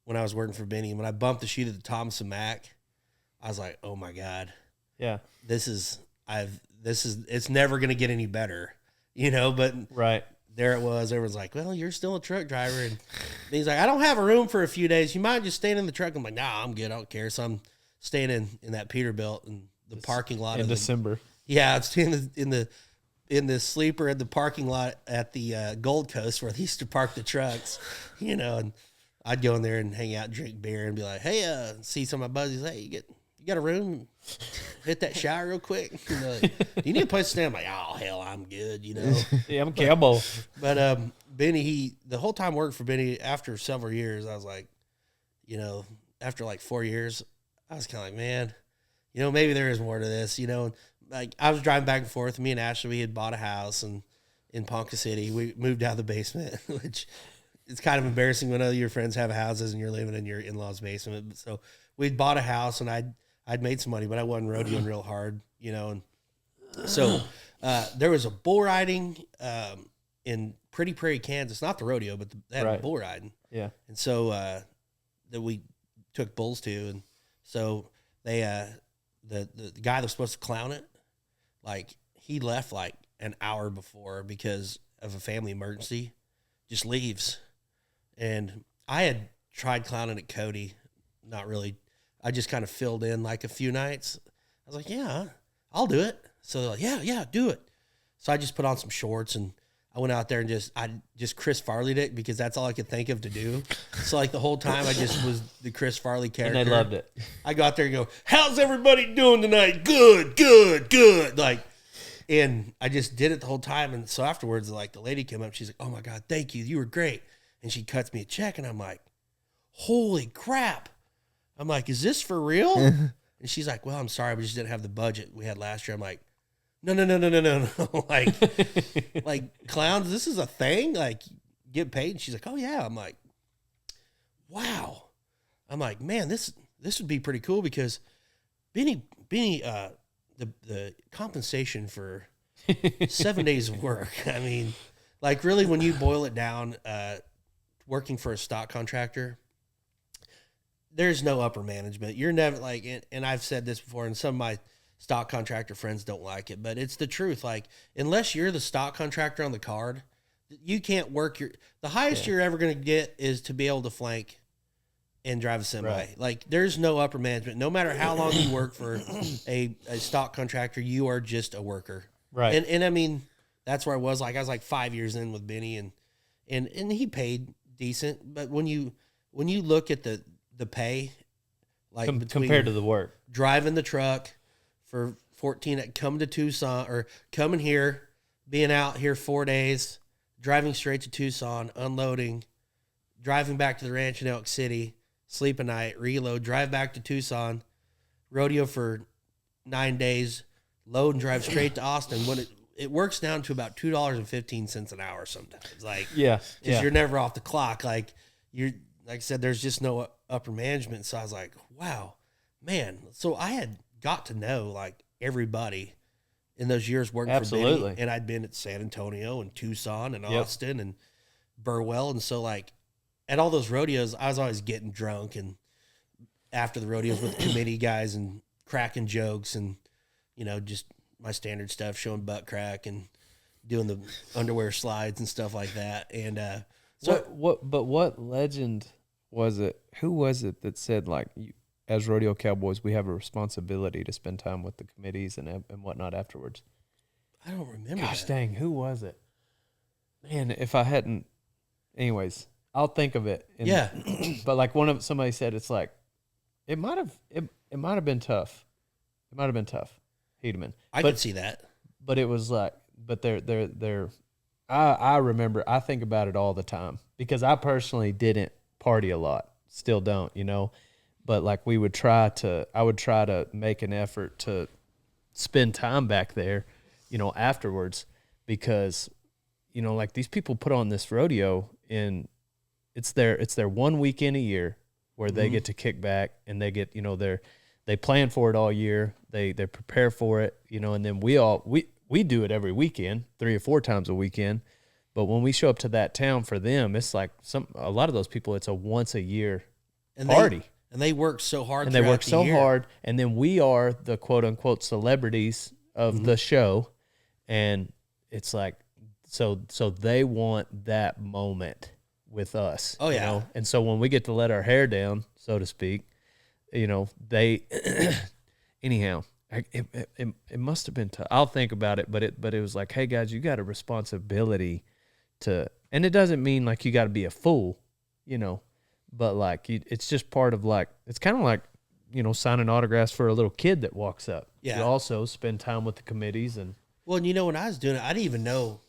when I was working for Benny, when I bumped the chute at the Thomas and Mack, I was like, oh my God, yeah, it's never going to get any better, but right. There it was. Everyone's like, well, you're still a truck driver. And he's like, I don't have a room for a few days. You mind just staying in the truck? I'm like, nah, I'm good. I don't care. So I'm staying in that Peterbilt in the parking lot. In December. Yeah, I'm staying in the sleeper at the parking lot at the Gold Coast where they used to park the trucks, and I'd go in there and hang out and drink beer and be like, hey, see some of my buddies. Hey, you got a room? Hit that shower real quick. Do you need a place to stay? I'm like, oh, hell, I'm good, Yeah, I'm Campbell. But Benny, the whole time working for Benny, after several years, I was like, after like 4 years, I was kind of like, man, maybe there is more to this, Like, I was driving back and forth. Me and Ashley, we had bought a house in Ponca City. We moved out of the basement, which it's kind of embarrassing when other your friends have houses and you're living in your in-laws' basement. So we'd bought a house, and I'd made some money, but I wasn't rodeoing real hard, and so there was a bull riding in Pretty Prairie, Kansas, not the rodeo, but they had bull riding. Yeah. And so that we took bulls to, and so they the guy that was supposed to clown it, like, he left like an hour before because of a family emergency, just leaves. And I had tried clowning at Cody, not really. I just kind of filled in like a few nights. I was like, yeah, I'll do it. So they're like, yeah, do it. So I just put on some shorts and I went out there and just Chris Farley'd it because that's all I could think of to do. So like the whole time I just was the Chris Farley character. And they loved it. I got there and go, how's everybody doing tonight? Good. Like, and I just did it the whole time. And so afterwards, like the lady came up, she's like, oh my God, thank you. You were great. And she cuts me a check and I'm like, holy crap. I'm like, is this for real? And she's like, well, I'm sorry. We just didn't have the budget we had last year. I'm like, no. like clowns, this is a thing? Like get paid? And she's like, oh yeah. I'm like, wow. I'm like, man, this would be pretty cool because Benny, the compensation for 7 days of work. I mean, like really when you boil it down, working for a stock contractor, there's no upper management. You're never like, and I've said this before, and some of my stock contractor friends don't like it, but it's the truth. Like, unless you're the stock contractor on the card, you can't work the highest you're ever going to get is to be able to flank and drive a semi. Right. Like, there's no upper management. No matter how long you work for a stock contractor, you are just a worker. Right. And I mean, that's where I was like 5 years in with Benny and he paid decent, but when you look at the pay, like compared to the work, driving the truck for 14, coming to Tucson or coming here, being out here 4 days, driving straight to Tucson, unloading, driving back to the ranch in Elk City, sleep a night, reload, drive back to Tucson, rodeo for 9 days, load and drive straight to Austin. When it works down to about $2.15 an hour sometimes. Like, because you're never off the clock. Like like I said, there's just no upper management. So I was like, wow, man. So I had got to know like everybody in those years working for Benny. And I'd been at San Antonio and Tucson and Austin and Burwell. And so like at all those rodeos, I was always getting drunk and after the rodeos with the committee guys and cracking jokes and, just my standard stuff, showing butt crack and doing the underwear slides and stuff like that. And what legend was it? Who was it that said like, as rodeo cowboys, we have a responsibility to spend time with the committees and whatnot afterwards? I don't remember. Gosh dang, who was it? Man, if I hadn't, anyways, I'll think of it. But like somebody said, it's like it might have been tough. It might have been tough. Hedeman. I could see that. But it was like, but I remember, I think about it all the time because I personally didn't party a lot, still don't, but like I would try to make an effort to spend time back there, afterwards because, like these people put on this rodeo and it's their 1 weekend a year where they get to kick back and they get, they plan for it all year. They prepare for it, and then we do it every weekend, 3 or 4 times a weekend. But when we show up to that town for them, it's like a lot of those people, it's a once a year party. They work so hard. And they work so hard. And then we are the quote unquote celebrities of the show. And it's like, so they want that moment with us. Oh yeah. And so when we get to let our hair down, so to speak, they anyhow, it must have been tough. I'll think about it, but it was like, hey guys, you got a responsibility and it doesn't mean like you got to be a fool, but like it's just part of like, it's kind of like, signing autographs for a little kid that walks up. Yeah. You also spend time with the committees and. Well, when I was doing it, I didn't even know,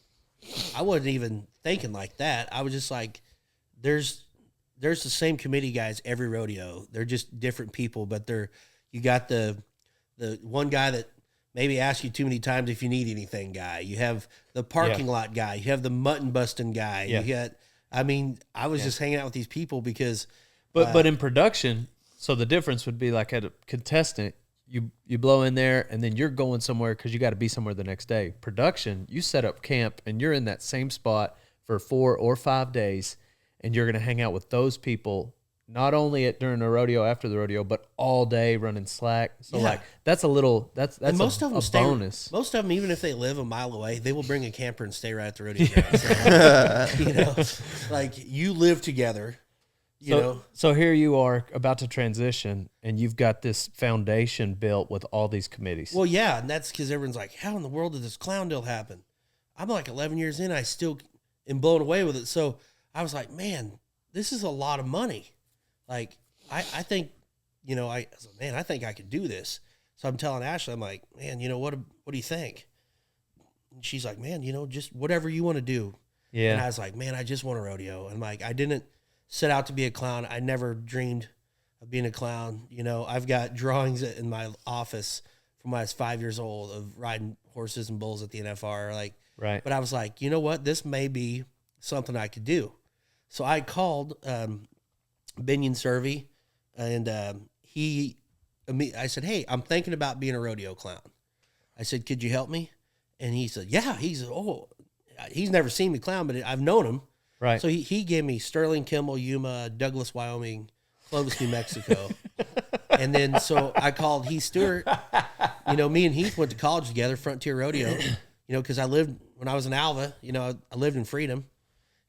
I wasn't even thinking like that. I was just like, there's the same committee guys every rodeo. They're just different people, but you got the one guy that maybe asks you too many times if you need anything guy. You have the parking lot guy. You have the mutton busting guy. Yeah. You got, I was just hanging out with these people because. But in production, so the difference would be like at a contestant, you blow in there and then you're going somewhere because you got to be somewhere the next day. Production, you set up camp and you're in that same spot for 4 or 5 days and you're going to hang out with those people not only during the rodeo, after the rodeo, but all day running slack. So like that's and most of them bonus. Most of them, even if they live a mile away, they will bring a camper and stay right at the rodeo ground. So, like you live together. So here you are about to transition, and you've got this foundation built with all these committees. Well, yeah, and that's because everyone's like, how in the world did this clown deal happen? I'm like 11 years in, I still am blown away with it. So I was like, man, this is a lot of money. Like, I think, I was like, man, I think I could do this. So I'm telling Ashley, I'm like, man, what do you think? And she's like, man, just whatever you want to do. Yeah. And I was like, man, I just want a rodeo. And like, I didn't set out to be a clown. I never dreamed of being a clown. I've got drawings in my office from when I was 5 years old of riding horses and bulls at the NFR. Like, right. But I was like, you know what? This may be something I could do. So I called Binion Survey, and I said, hey, I'm thinking about being a rodeo clown. I said, could you help me? And he said, yeah. He's never seen me clown, but I've known him. Right. So he gave me Sterling, Kimmel, Yuma, Douglas, Wyoming, Clovis, New Mexico. And then so I called Heath Stewart. Me and Heath went to college together, Frontier Rodeo, because when I was in Alva, I lived in Freedom.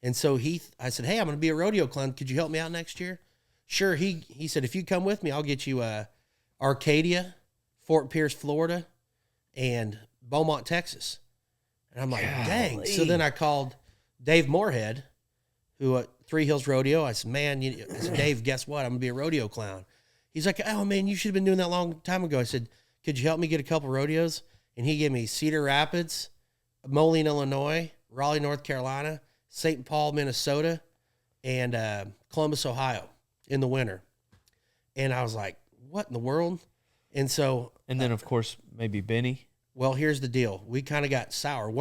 And so I said, hey, I'm going to be a rodeo clown. Could you help me out next year? Sure. He said, if you come with me, I'll get you Arcadia, Fort Pierce, Florida, and Beaumont, Texas. And I'm like, dang. So then I called Dave Moorhead, who at Three Hills Rodeo. I said, man, I said, Dave, guess what? I'm going to be a rodeo clown. He's like, oh, man, you should have been doing that a long time ago. I said, could you help me get a couple rodeos? And he gave me Cedar Rapids, Moline, Illinois, Raleigh, North Carolina, St. Paul, Minnesota, and Columbus, Ohio in the winter. And I was like, what in the world? And so... And then, of course, maybe Benny. Well, here's the deal. We kind of got sour.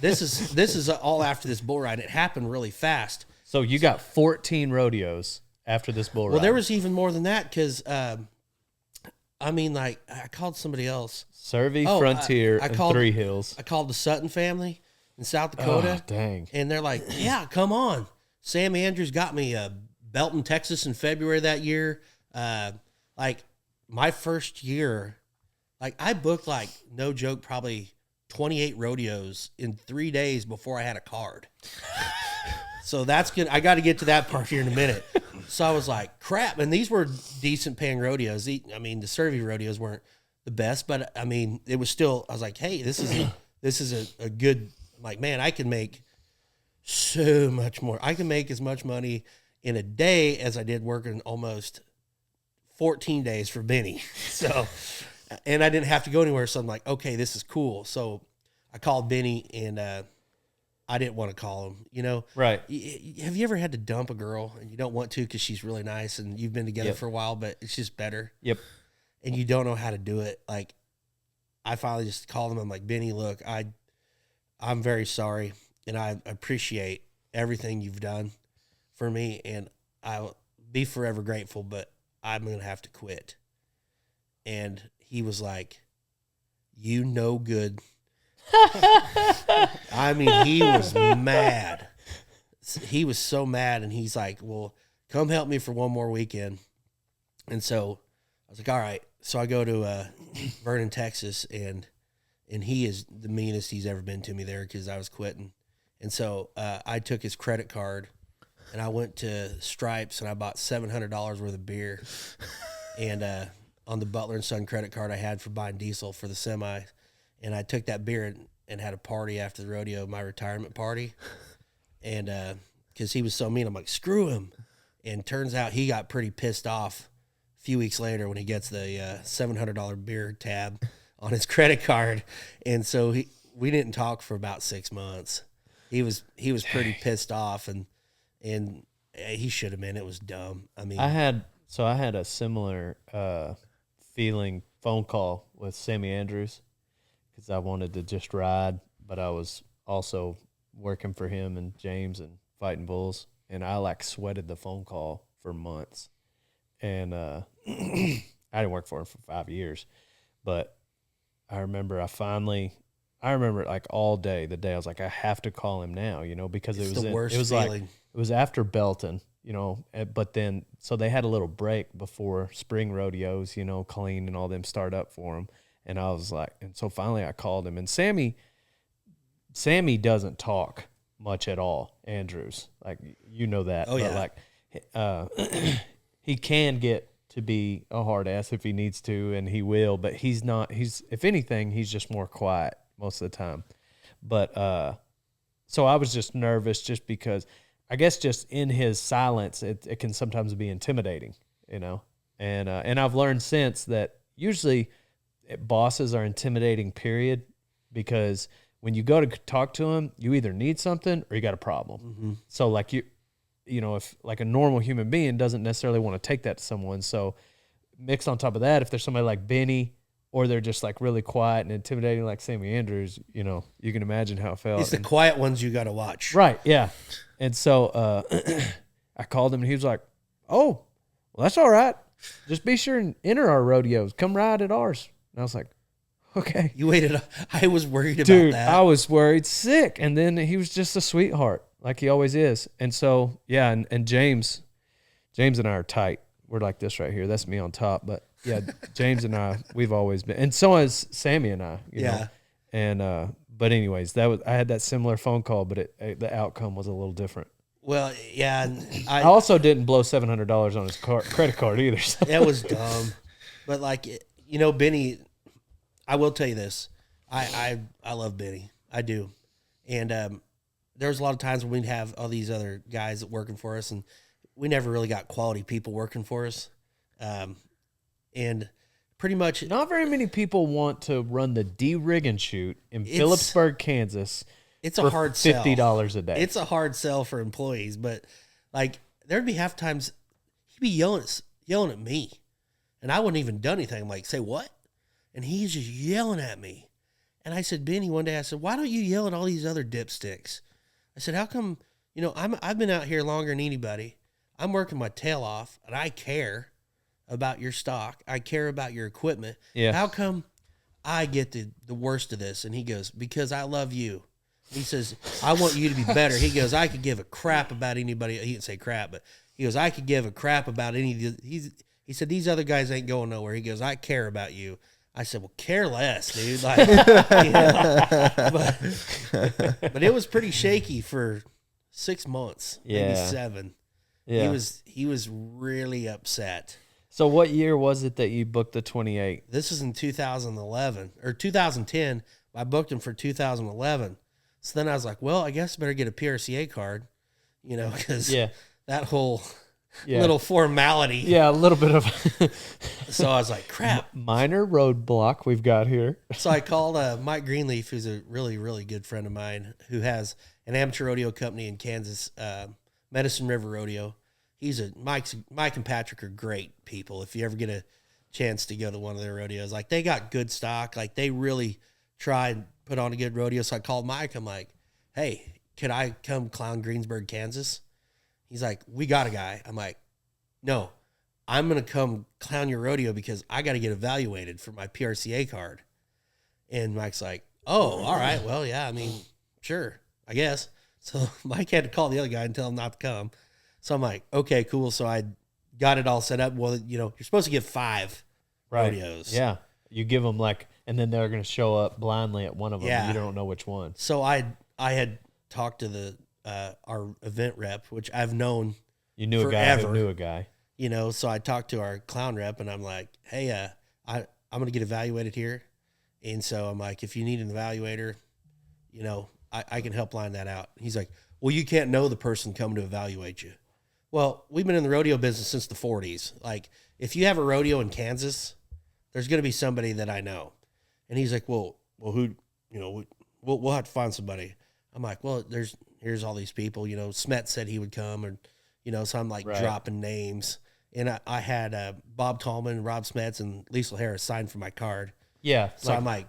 This is all after this bull ride. It happened really fast. So you got 14 rodeos after this bull ride. Well, there was even more than that because, I called somebody else. Survey, Frontier, and Three Hills. I called the Sutton family in South Dakota. Oh, dang. And they're like, yeah, come on. Sam Andrews got me Belton, Texas in February that year. My first year, I booked, no joke, probably 28 rodeos in 3 days before I had a card. So that's good. I got to get to that part here in a minute. So I was like, crap. And these were decent paying rodeos. The Survey rodeos weren't the best, but it was still, I was like, hey, this is a good, man, I can make so much more. I can make as much money in a day as I did working almost 14 days for Benny. So, and I didn't have to go anywhere. So I'm like, okay, this is cool. So I called Benny and, I didn't want to call him, Right. Have you ever had to dump a girl and you don't want to because she's really nice and you've been together for a while, but it's just better? Yep. And you don't know how to do it. I finally just called him. I'm like, Benny, look, I'm very sorry. And I appreciate everything you've done for me. And I'll be forever grateful, but I'm going to have to quit. And he was like, you no good. He was mad. He was so mad. And he's like, well, come help me for one more weekend. And so I was like, all right. So I go to Vernon, Texas, and he is the meanest he's ever been to me there because I was quitting. And so I took his credit card, and I went to Stripes, and I bought $700 worth of beer. And on the Butler & Son credit card I had for buying diesel for the semi. And I took that beer and had a party after the rodeo, my retirement party. And because he was so mean, I'm like, screw him. And turns out he got pretty pissed off a few weeks later when he gets the $700 beer tab on his credit card. And so we didn't talk for about 6 months. He was pretty pissed off, and he should have been. It was dumb. I had a similar feeling phone call with Sammy Andrews because I wanted to just ride, but I was also working for him and James and fighting bulls, and I sweated the phone call for months. And I didn't work for him for 5 years, but I remember all day, the day I was like, I have to call him now, because it's it was the worst feeling. It was after Belton, but then, so they had a little break before spring rodeos, Colleen and all them start up for him. And I was like, and so finally I called him, and Sammy doesn't talk much at all, Andrews, that. Oh, yeah. But he can get to be a hard ass if he needs to, and he will, but he's not. He's, if anything, he's just more quiet most of the time. But so I was just nervous just because I guess just in his silence, it can sometimes be intimidating, you know. And I've learned since that usually bosses are intimidating, period, because when you go to talk to them, you either need something or you got a problem. Mm-hmm. So like you know, if like a normal human being doesn't necessarily want to take that to someone. So mixed on top of that, if there's somebody like Benny, or they're just like really quiet and intimidating like Sammy Andrews, you know, you can imagine how it felt. It's the quiet ones you got to watch. Right, yeah. And so I called him and he was like, oh, well, that's all right. Just be sure and enter our rodeos. Come ride at ours. And I was like, okay. You waited. I was worried about Dude, that. I was worried sick. And then he was just a sweetheart, like he always is. And so, yeah, and James and I are tight. We're like this right here. That's me on top. But yeah, James and I, we've always been. And so is Sammy and I, you know. And but anyways, I had that similar phone call, but the outcome was a little different. Well, yeah. And I also didn't blow $700 on his credit card either. So. That was dumb. But like, you know, Benny, I will tell you this. I love Benny. I do. And there was a lot of times when we'd have all these other guys working for us, and we never really got quality people working for us. And pretty much, not very many people want to run the D-Rig and Shoot in Phillipsburg, Kansas. It's a hard sell. $50 a day. It's a hard sell for employees, but like there'd be half times he'd be yelling at me, and I wouldn't even done anything. I'm like, say what? And he's just yelling at me. And I said, Benny, one day I said, why don't you yell at all these other dipsticks? I said, how come, you know, I've been out here longer than anybody. I'm working my tail off, and I care about your stock. I care about your equipment. Yeah. How come I get the worst of this? And he goes, because I love you. He says, I want you to be better. He goes, I could give a crap about anybody. He didn't say crap, but he goes, I could give a crap about any of these. He said, these other guys ain't going nowhere. He goes, I care about you. I said, well, care less, dude. Like, you know, but it was pretty shaky for 6 months, maybe 7. Yeah. He was really upset. So what year was it that you booked the 28? This is in 2011 or 2010. I booked him for 2011. So then I was like, well, I guess I better get a PRCA card, you know, because that whole little formality. Yeah, a little bit of. So I was like, crap. Minor roadblock we've got here. So I called Mike Greenleaf, who's a really, really good friend of mine, who has an amateur rodeo company in Kansas, Medicine River Rodeo. Mike and Patrick are great people. If you ever get a chance to go to one of their rodeos, like they got good stock. Like they really try and put on a good rodeo. So I called Mike. I'm like, hey, could I come clown Greensburg, Kansas? He's like, we got a guy. I'm like, no, I'm going to come clown your rodeo because I got to get evaluated for my PRCA card. And Mike's like, oh, all right. Well, yeah, I mean, sure, I guess. So Mike had to call the other guy and tell him not to come. So I'm like, okay, cool. So I got it all set up. Well, you know, you're supposed to get 5 rodeos. Yeah. You give them like, and then they're going to show up blindly at one of them. Yeah. You don't know which one. So I had talked to our event rep, which I've known You knew forever. a guy who knew a guy. You know, so I talked to our clown rep, and I'm like, hey, I'm going to get evaluated here. And so I'm like, if you need an evaluator, you know, I can help line that out. He's like, well, you can't know the person coming to evaluate you. Well, we've been in the rodeo business since the 40s. Like, if you have a rodeo in Kansas, there's going to be somebody that I know. And he's like, well, who, you know, we'll have to find somebody. I'm like, well, here's all these people, you know, Smet said he would come, or, you know, so I'm like dropping names. And I had Bob Tallman, Rob Smets, and Liesl Harris signed for my card. Yeah. So I'm like,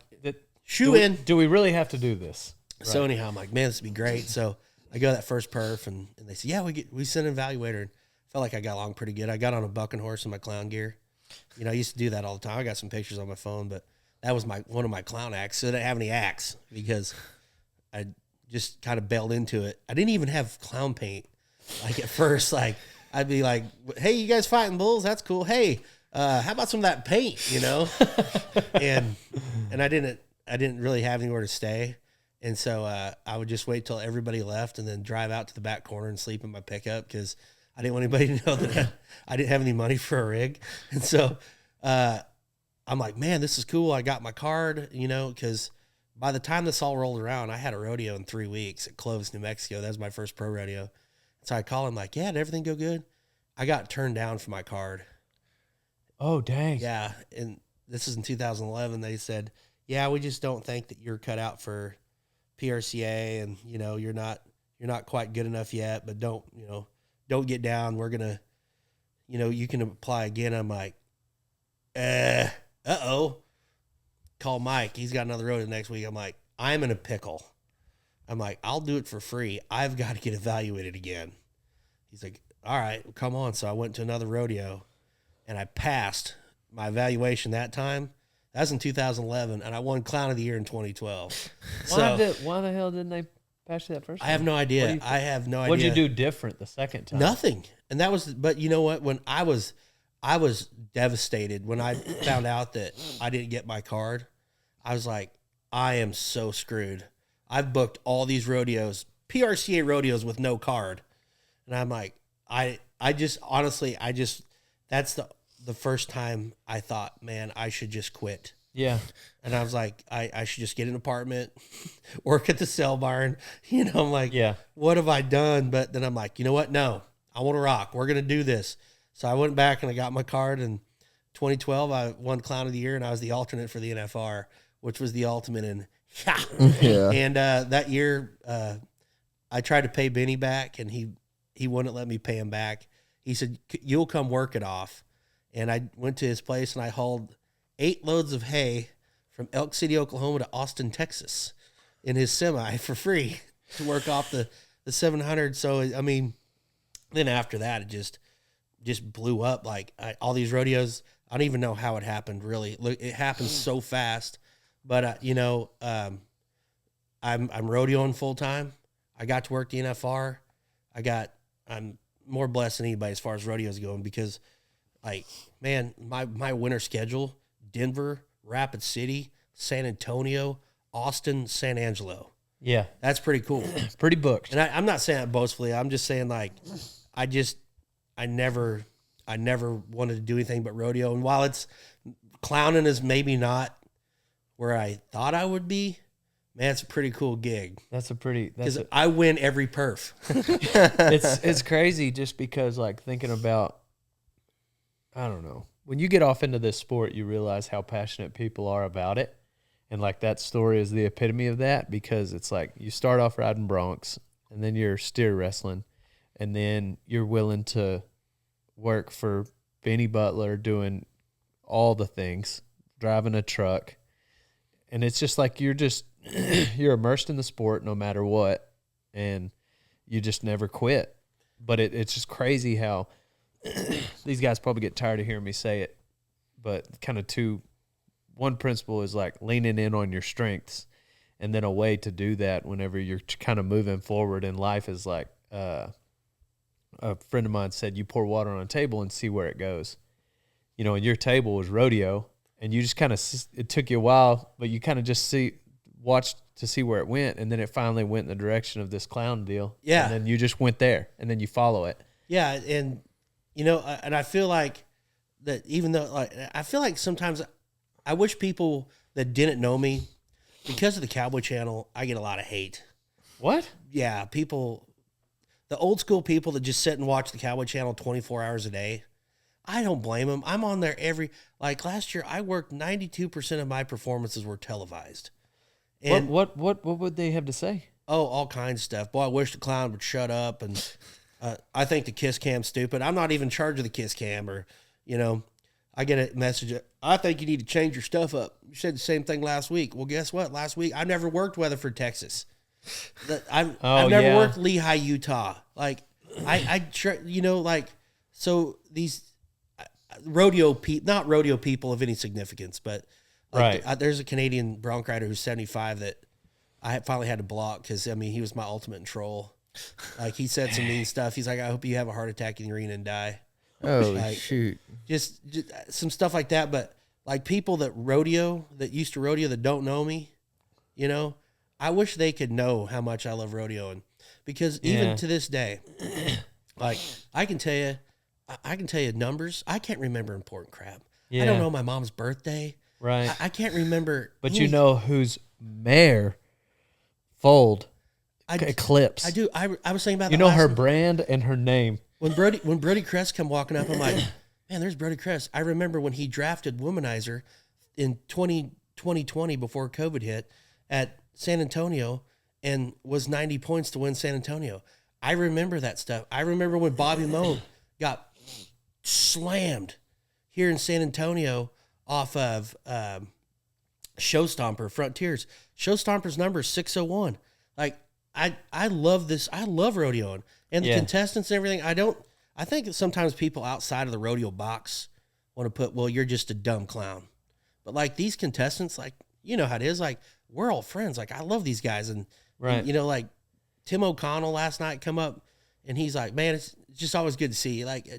shoe in. Do we really have to do this? Right. So anyhow, I'm like, man, this would be great. So I go to that first perf, and they said, yeah, we sent an evaluator. And felt like I got along pretty good. I got on a bucking horse in my clown gear. You know, I used to do that all the time. I got some pictures on my phone, but that was one of my clown acts. So I didn't have any acts because I just kind of bailed into it. I didn't even have clown paint. Like at first, like I'd be like, hey, you guys fighting bulls? That's cool. Hey, how about some of that paint, you know? and I didn't really have anywhere to stay. And so I would just wait till everybody left and then drive out to the back corner and sleep in my pickup because I didn't want anybody to know that I didn't have any money for a rig. And so I'm like, man, this is cool. I got my card, because by the time this all rolled around, I had a rodeo in 3 weeks at Clovis, New Mexico. That was my first pro rodeo. So I call him like, yeah, did everything go good? I got turned down for my card. Oh, dang. Yeah. And this is in 2011. They said, yeah, we just don't think that you're cut out for PRCA, and, you're not quite good enough yet, but don't get down. We're going to, you can apply again. I'm like, uh-oh. Call Mike. He's got another rodeo next week. I'm like, I'm in a pickle. I'm like, I'll do it for free. I've got to get evaluated again. He's like, all right, well, come on. So I went to another rodeo, and I passed my evaluation that time. That was in 2011, and I won Clown of the Year in 2012. Why the hell didn't they pass you that first time? I have no idea. I have no idea. What'd you do different the second time? Nothing. And that was, but you know what? When I was devastated when I found out that I didn't get my card. I was like, I am so screwed. I've booked all these rodeos, PRCA rodeos with no card. And I'm like, I just, honestly, that's the first time I thought, man, I should just quit. Yeah. And I was like, I should just get an apartment, work at the sale barn. I'm like, yeah, what have I done? But then I'm like, you know what? No, I want to rock. We're going to do this. So I went back and I got my card. In 2012, I won Clown of the Year, and I was the alternate for the NFR, which was the ultimate in. Yeah. And that year, I tried to pay Benny back, and he wouldn't let me pay him back. He said, you'll come work it off. And I went to his place, and I hauled 8 loads of hay from Elk City, Oklahoma to Austin, Texas in his semi for free to work off the 700. So, I mean, then after that, it just blew up. Like all these rodeos, I don't even know how it happened, really. Look, it happened so fast. But, I'm rodeoing full time. I got to work the NFR. I'm more blessed than anybody as far as rodeos going, because, like, man, my winter schedule, Denver, Rapid City, San Antonio, Austin, San Angelo. Yeah. That's pretty cool. Pretty booked. And I'm not saying that boastfully. I'm just saying, like, I never wanted to do anything but rodeo. And while clowning is maybe not where I thought I would be, man, it's a pretty cool gig. Because I win every perf. It's crazy just because, like, thinking about, I don't know, when you get off into this sport, you realize how passionate people are about it. And, like, that story is the epitome of that, because it's like you start off riding broncs, and then you're steer wrestling, and then you're willing to work for Benny Butler doing all the things, driving a truck. And it's just like you're immersed in the sport no matter what, and you just never quit. But it's just crazy how these guys probably get tired of hearing me say it, but kind of one principle is like leaning in on your strengths, and then a way to do that whenever you're kind of moving forward in life is like, a friend of mine said, you pour water on a table and see where it goes. And your table was rodeo, and you just kind of, it took you a while, but you kind of just watched to see where it went, and then it finally went in the direction of this clown deal. Yeah. And then you just went there, and then you follow it. Yeah, and, and I feel like that, even though, like, I feel like sometimes I wish people that didn't know me, because of the Cowboy Channel, I get a lot of hate. What? Yeah, the old school people that just sit and watch the Cowboy Channel 24 hours a day, I don't blame them. I'm on there like last year, I worked 92% of my performances were televised. And what would they have to say? Oh, all kinds of stuff. Boy, I wish the clown would shut up. And I think the kiss cam's stupid. I'm not even in charge of the kiss cam. Or, I get a message, I think you need to change your stuff up. You said the same thing last week. Well, guess what? Last week, I never worked Weatherford, Texas. I've never worked Lehigh, Utah. Like, so these rodeo people, not rodeo people of any significance, but like, right. There's a Canadian bronc rider who's 75 that I finally had to block because, he was my ultimate troll. Like, he said some mean stuff. He's like, I hope you have a heart attack in the arena and die. Oh, like, shoot. Just some stuff like that. But, like, people that used to rodeo that don't know me, I wish they could know how much I love rodeoing. Because even to this day, Like I can tell you numbers. I can't remember important crap. Yeah. I don't know my mom's birthday. Right. I can't remember. But you know whose mare foaled eclipse. I do. I was thinking about you know her brand and her name. When Brody Crest come walking up, I'm like, man, there's Brody Crest. I remember when he drafted Womanizer in 2020 before COVID hit at San Antonio and was 90 points to win San Antonio. I remember that stuff. I remember when Bobby Moe got slammed here in San Antonio off of Showstomper, Frontiers. Showstomper's number is 601. Like, I love this. I love rodeoing. And the contestants and everything. I think that sometimes people outside of the rodeo box want to put, well, you're just a dumb clown. But, like, these contestants, like, you know how it is. Like, we're all friends. Like, I love these guys. And you know, like, Tim O'Connell last night come up, and he's like, man, it's just always good to see you. Like,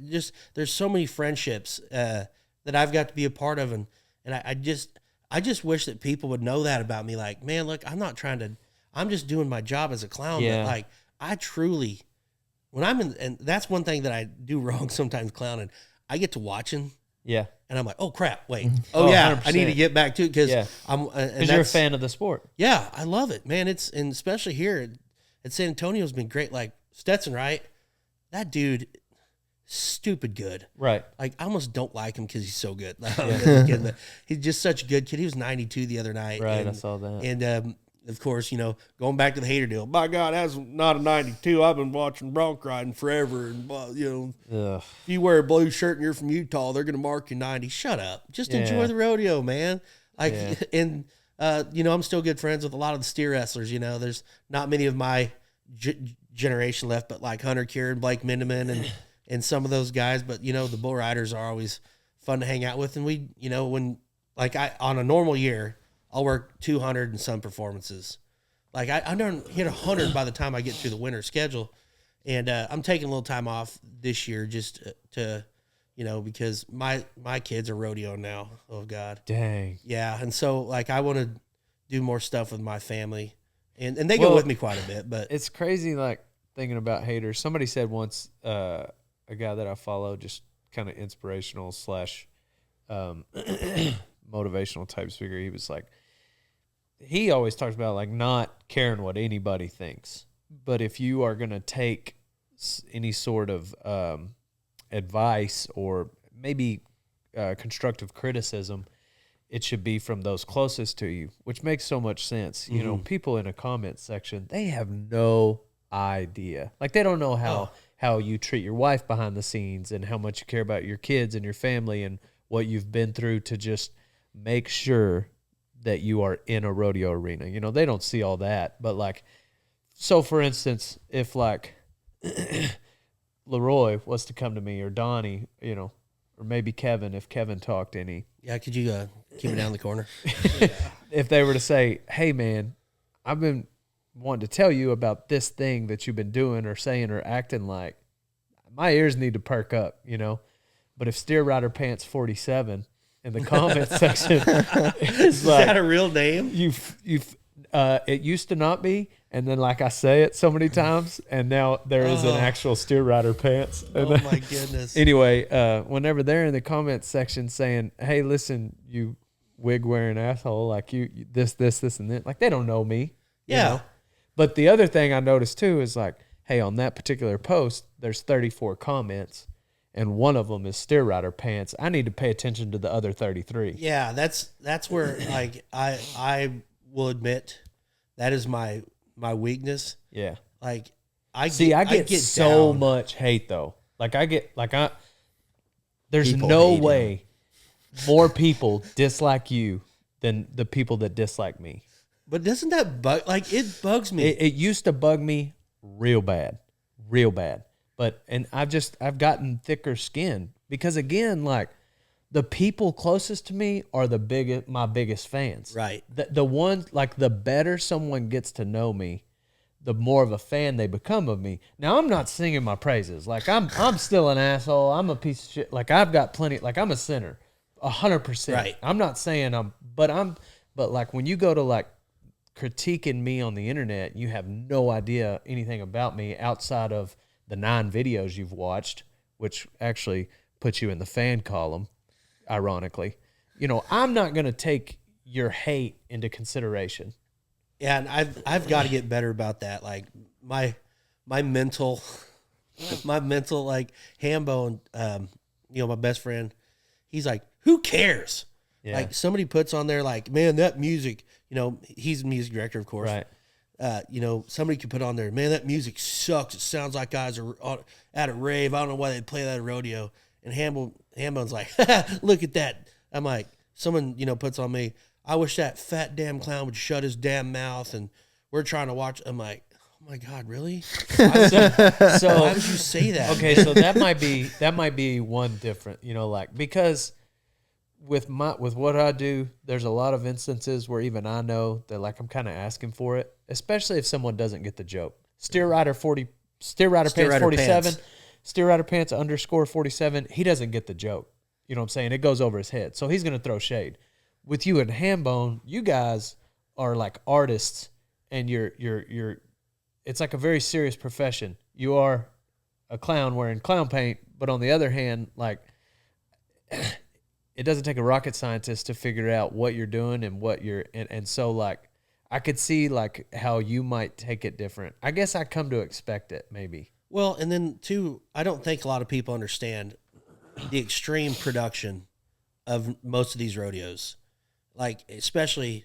there's so many friendships that I've got to be a part of. And I just wish that people would know that about me. Like, man, look, I'm just doing my job as a clown. Yeah. But, like, I truly, when I'm in, and that's one thing that I do wrong sometimes clowning, I get to watching. Yeah. And I'm like, oh, crap, wait. Oh, yeah, 100%. I need to get back to it because because you're a fan of the sport. Yeah, I love it, man. And especially here at San Antonio's been great. Like, Stetson, right? That dude, stupid good. Right. Like, I almost don't like him because he's so good. He's just such a good kid. He was 92 the other night. Right, I saw that. And, of course, you know, going back to the hater deal. My God, that's not a 92. I've been watching bronc riding forever. And, you know, if you wear a blue shirt and you're from Utah, they're going to mark you 90. Shut up. Just enjoy the rodeo, man. Like, and, you know, I'm still good friends with a lot of the steer wrestlers. You know, there's not many of my generation left, but like Hunter Kieran, Blake Mindeman, and some of those guys. But, you know, the bull riders are always fun to hang out with. And we, you know, on a normal year, I'll work 200 and some performances. Like, I don't hit 100 by the time I get through the winter schedule. And I'm taking a little time off this year just to, you know, because my kids are rodeo now. Oh, God. Dang. Yeah. And so, like, I want to do more stuff with my family. And they go with me quite a bit. But it's crazy, like, thinking about haters. Somebody said once, a guy that I follow, just kind of inspirational / motivational type speaker, he was like, he always talks about like not caring what anybody thinks, but if you are going to take any sort of advice or maybe constructive criticism, it should be from those closest to you, which makes so much sense. Mm-hmm. You know, people in a comment section, they have no idea. Like, they don't know how you treat your wife behind the scenes and how much you care about your kids and your family and what you've been through to just make sure that you are in a rodeo arena. You know, they don't see all that. But, like, so for instance, if like Leroy was to come to me, or Donnie, you know, or maybe Kevin, if Kevin talked any. Yeah, could you keep it down the corner? If they were to say, hey, man, I've been wanting to tell you about this thing that you've been doing or saying or acting like, my ears need to perk up, you know. But if Steer Rider Pants 47 in the comment section is like, that a real name? It used to not be, and then like I say it so many times, and now there is an actual Steer Rider Pants. Oh my goodness. Anyway, whenever they're in the comment section saying, hey, listen, you wig wearing asshole, like you this, and that, like, they don't know me. Yeah. You know? But the other thing I noticed too is like, hey, on that particular post, there's 34 comments. And one of them is Steer Rider Pants. I need to pay attention to the other 33. Yeah, that's where, like, I will admit that is my weakness. Yeah. Like, I get so much hate though. There's People no hate way more people dislike you than the people that dislike me. But doesn't that it bugs me? It used to bug me real bad. But I've gotten thicker skin because, again, like, the people closest to me are my biggest fans. Right. The ones, like, the better someone gets to know me, the more of a fan they become of me. Now, I'm not singing my praises. Like, I'm still an asshole. I'm a piece of shit. Like, I've got plenty. Like, I'm a sinner, 100%. Right. I'm not saying but like, when you go to like critiquing me on the internet, you have no idea anything about me outside of the 9 videos you've watched, which actually puts you in the fan column, ironically. I'm not going to take your hate into consideration. Yeah, and I've got to get better about that. Like my mental like Hambo and my best friend, he's like, who cares? Yeah. Like somebody puts on there like, man, that music, he's the music director, of course. Right. Somebody could put on there, man, that music sucks. It sounds like guys are at a rave. I don't know why they play that at a rodeo. And Hambo's like, look at that. I'm like, someone, puts on me, I wish that fat damn clown would shut his damn mouth. And we're trying to watch. I'm like, oh my God, really? So why would you say that? Okay, so that might be one different, because with what I do, there's a lot of instances where even I know that like I'm kind of asking for it, especially if someone doesn't get the joke. Steer Rider Pants 47, Steer Rider Pants _47. He doesn't get the joke. You know what I'm saying? It goes over his head, so he's gonna throw shade. With you and Hambone, you guys are like artists, and you're. It's like a very serious profession. You are a clown wearing clown paint, but on the other hand, like it doesn't take a rocket scientist to figure out what you're doing and what you're and so like I could see like how you might take it different. I guess I come to expect it maybe. Well, and then too, I don't think a lot of people understand the extreme production of most of these rodeos. Like especially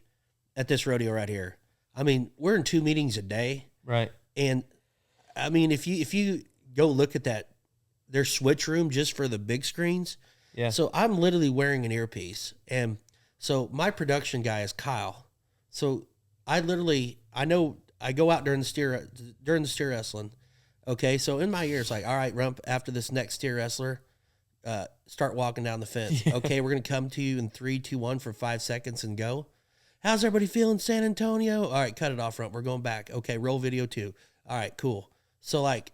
at this rodeo right here. I mean, we're in 2 meetings a day. Right. And I mean, if you go look at that, their switch room just for the big screens. Yeah. So I'm literally wearing an earpiece. And so my production guy is Kyle. So I know I go out during the steer wrestling. Okay. So in my ear, it's like, all right, Rump, after this next steer wrestler, start walking down the fence. Yeah. Okay. We're going to come to you in 3, 2, 1 for 5 seconds and go. How's everybody feeling, San Antonio? All right, cut it off, Rump. We're going back. Okay, roll video 2. All right, cool. So, like,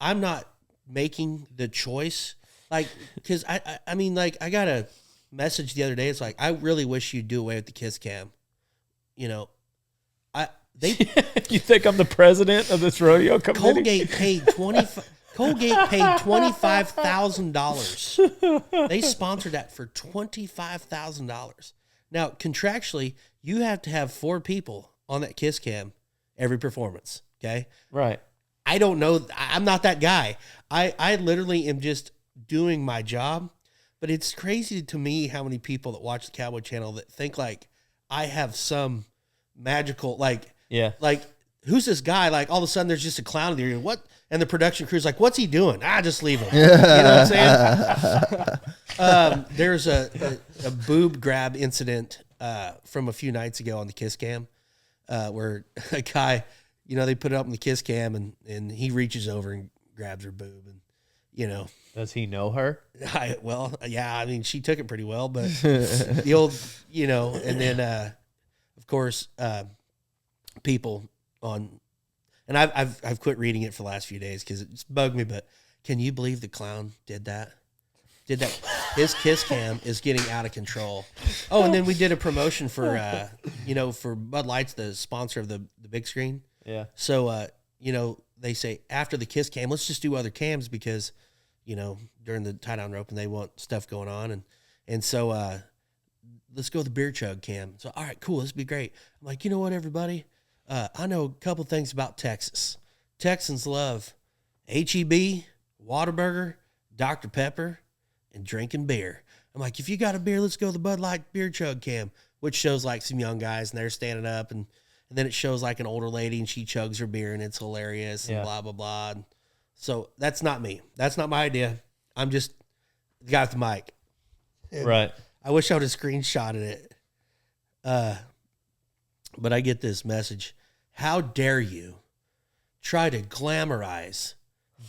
I'm not making the choice. Like, because, I mean, like, I got a message the other day. It's like, I really wish you'd do away with the kiss cam. You think I'm the president of this rodeo committee? Colgate paid $25,000. They sponsored that for $25,000. Now, contractually, you have to have 4 people on that kiss cam every performance, okay? Right. I don't know. I'm not that guy. I literally am just doing my job, but it's crazy to me how many people that watch the Cowboy Channel that think like I have some magical, like, who's this guy? Like, all of a sudden there's just a clown in there. What? And the production crew's like, what's he doing? Just leave him. You know what I'm saying? There's a boob grab incident from a few nights ago on the kiss cam where a guy, they put it up in the kiss cam and he reaches over and grabs her boob and, Does he know her? I mean, she took it pretty well, but the old, and then, of course, people on, and I've quit reading it for the last few days because it's bugged me, but can you believe the clown did that? His kiss cam is getting out of control. Oh, and then we did a promotion for, for Bud Light's the sponsor of the big screen. Yeah. So, they say after the kiss cam, let's just do other cams because, during the tie down rope and they want stuff going on. And so, let's go with the beer chug cam. So, all right, cool. This would be great. I'm like, you know what, everybody? I know a couple things about Texas. Texans love H-E-B, Whataburger, Dr. Pepper, and drinking beer. I'm like, if you got a beer, let's go to the Bud Light beer chug cam, which shows like some young guys and they're standing up and then it shows like an older lady and she chugs her beer and it's hilarious and blah, blah, blah. And so that's not me. That's not my idea. I'm just the guy with the mic. And right. I wish I would have screenshotted it. But I get this message. How dare you try to glamorize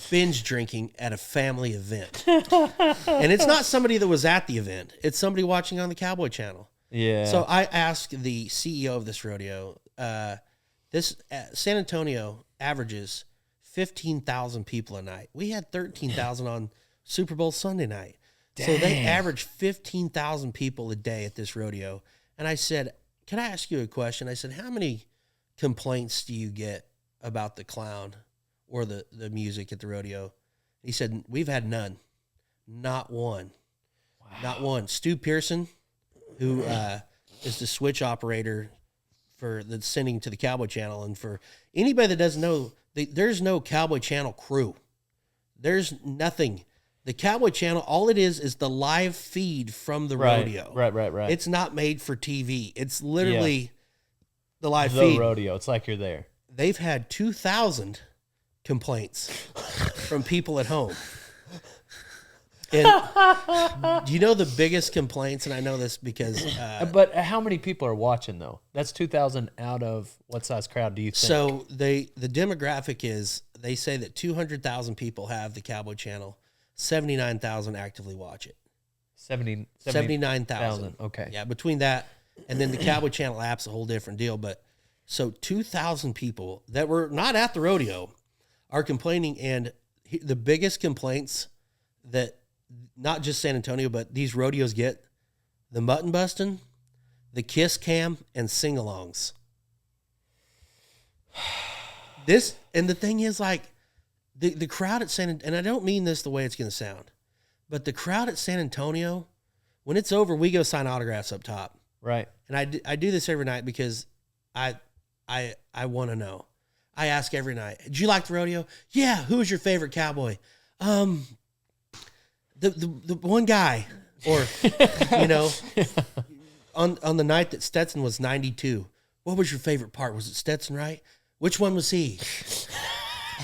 binge drinking at a family event? And it's not somebody that was at the event. It's somebody watching on the Cowboy Channel. Yeah. So I asked the CEO of this rodeo, San Antonio averages 15,000 people a night. We had 13,000 on Super Bowl Sunday night. Dang. So they average 15,000 people a day at this rodeo. And I said, can I ask you a question? I said, how many complaints do you get about the clown or the music at the rodeo. He said, we've had none. Not one. Wow. Not one. Stu Pearson, who is the switch operator for the sending to the Cowboy Channel. And for anybody that doesn't know, there's no Cowboy Channel crew. There's nothing. The Cowboy Channel, all it is the live feed from the rodeo. Right. It's not made for TV. It's literally the live feed. The rodeo. It's like you're there. They've had 2,000 complaints from people at home. And do you know the biggest complaints? And I know this because... but how many people are watching, though? That's 2,000 out of what size crowd do you think? So the demographic is, they say that 200,000 people have the Cowboy Channel. 79,000 actively watch it. 79,000. Okay. Yeah, between that and then the Cowboy Channel app's a whole different deal. But so 2,000 people that were not at the rodeo are complaining. And the biggest complaints that not just San Antonio, but these rodeos get, the mutton busting, the kiss cam, and sing-alongs. And the thing is, like, the crowd at and I don't mean this the way it's going to sound, but the crowd at San Antonio, when it's over, we go sign autographs up top. Right. And I do this every night because I want to know. I ask every night, did you like the rodeo? Yeah. Who was your favorite cowboy? The one guy, or, you know, on the night that Stetson was 92, what was your favorite part? Was it Stetson, right? Which one was he?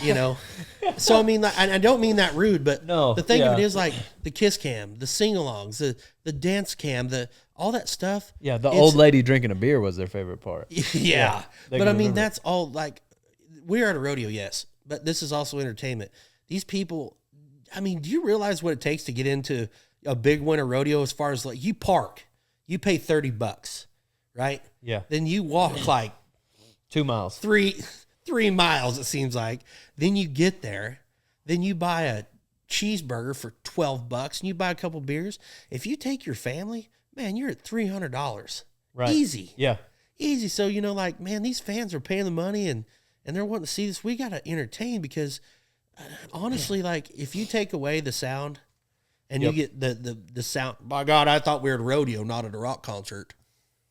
You know? So, I mean, I don't mean that rude, but the thing of it is, like, the kiss cam, the sing-alongs, the dance cam, all that stuff. Yeah, the old lady drinking a beer was their favorite part. Yeah. But, I mean, that's all, like, we're at a rodeo, yes, but this is also entertainment. These people... I mean, do you realize what it takes to get into a big winter rodeo as far as, like, you park, you pay $30, right? Yeah. Then you walk like 2 miles, 3 miles, it seems like. Then you get there, then you buy a cheeseburger for $12 and you buy a couple beers. If you take your family, man, you're at $300. Right. Easy. Yeah. Easy. So, you know, like, man, these fans are paying the money and they're wanting to see this. We got to entertain because honestly, like, if you take away the sound and you get the sound, by God, I thought we were at a rodeo, not at a rock concert.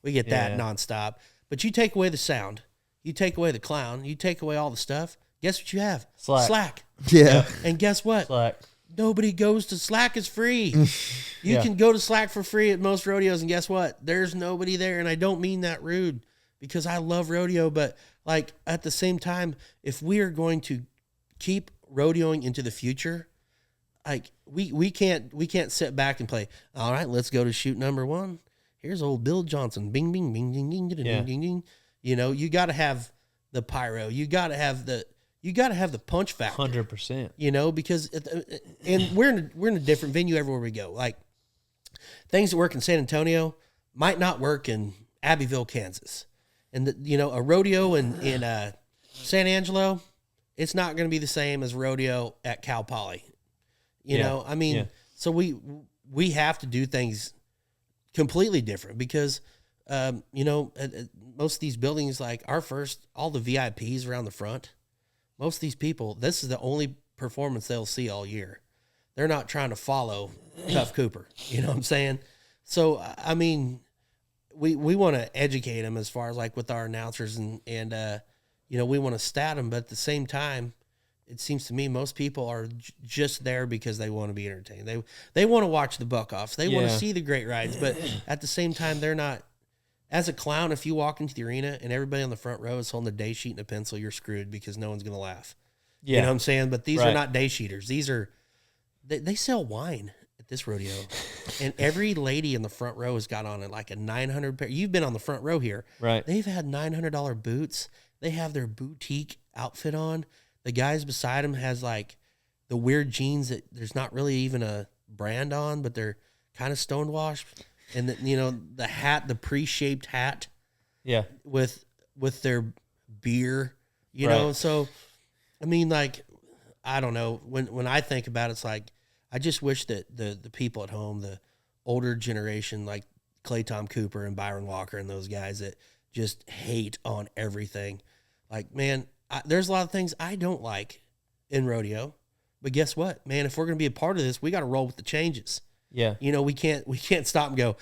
We get that nonstop. But you take away the sound, you take away the clown, you take away all the stuff. Guess what you have? Slack. Yeah. And guess what? Slack. Nobody goes to Slack is free. You can go to Slack for free at most rodeos, and guess what? There's nobody there. And I don't mean that rude because I love rodeo, but, like, at the same time, if we are going to keep rodeoing into the future, like, we can't sit back and play, all right, let's go to shoot number one. Here's old Bill Johnson. Bing, bing, bing, ding, ding, ding, ding, ding, ding. You know, you got to have the pyro. You got to have the punch factor. 100%. You know, because and we're in a different venue everywhere we go. Like, things that work in San Antonio might not work in Abbeville, Kansas. And you know, a rodeo in San Angelo, it's not going to be the same as rodeo at Cal Poly. You know, I mean, so we have to do things completely different because, you know, most of these buildings, like all the VIPs around the front, most of these people, this is the only performance they'll see all year. They're not trying to follow Tough Cooper. You know what I'm saying? So, I mean, we want to educate them as far as, like, with our announcers and you know, we want to stat them, but at the same time, it seems to me most people are just there because they want to be entertained. They want to watch the buck-offs. They want to see the great rides, but at the same time, they're not. As a clown, if you walk into the arena and everybody on the front row is holding a day sheet and a pencil, you're screwed because no one's going to laugh. Yeah. You know what I'm saying? But these are not day sheeters. These are, they sell wine at this rodeo. And every lady in the front row has got on it like a $900 pair. You've been on the front row here. Right. They've had $900 boots. They have their boutique outfit on. The guys beside them has, like, the weird jeans that there's not really even a brand on, but they're kind of stonewashed. And you know, the hat, the pre-shaped hat, with their beer, you know. So, I mean, like, I don't know. When I think about it, it's like I just wish that the people at home, the older generation, like Clay Tom Cooper and Byron Walker and those guys that just hate on everything, like, man, there's a lot of things I don't like in rodeo. But guess what, man? If we're going to be a part of this, we got to roll with the changes. Yeah. You know, we can't stop and go,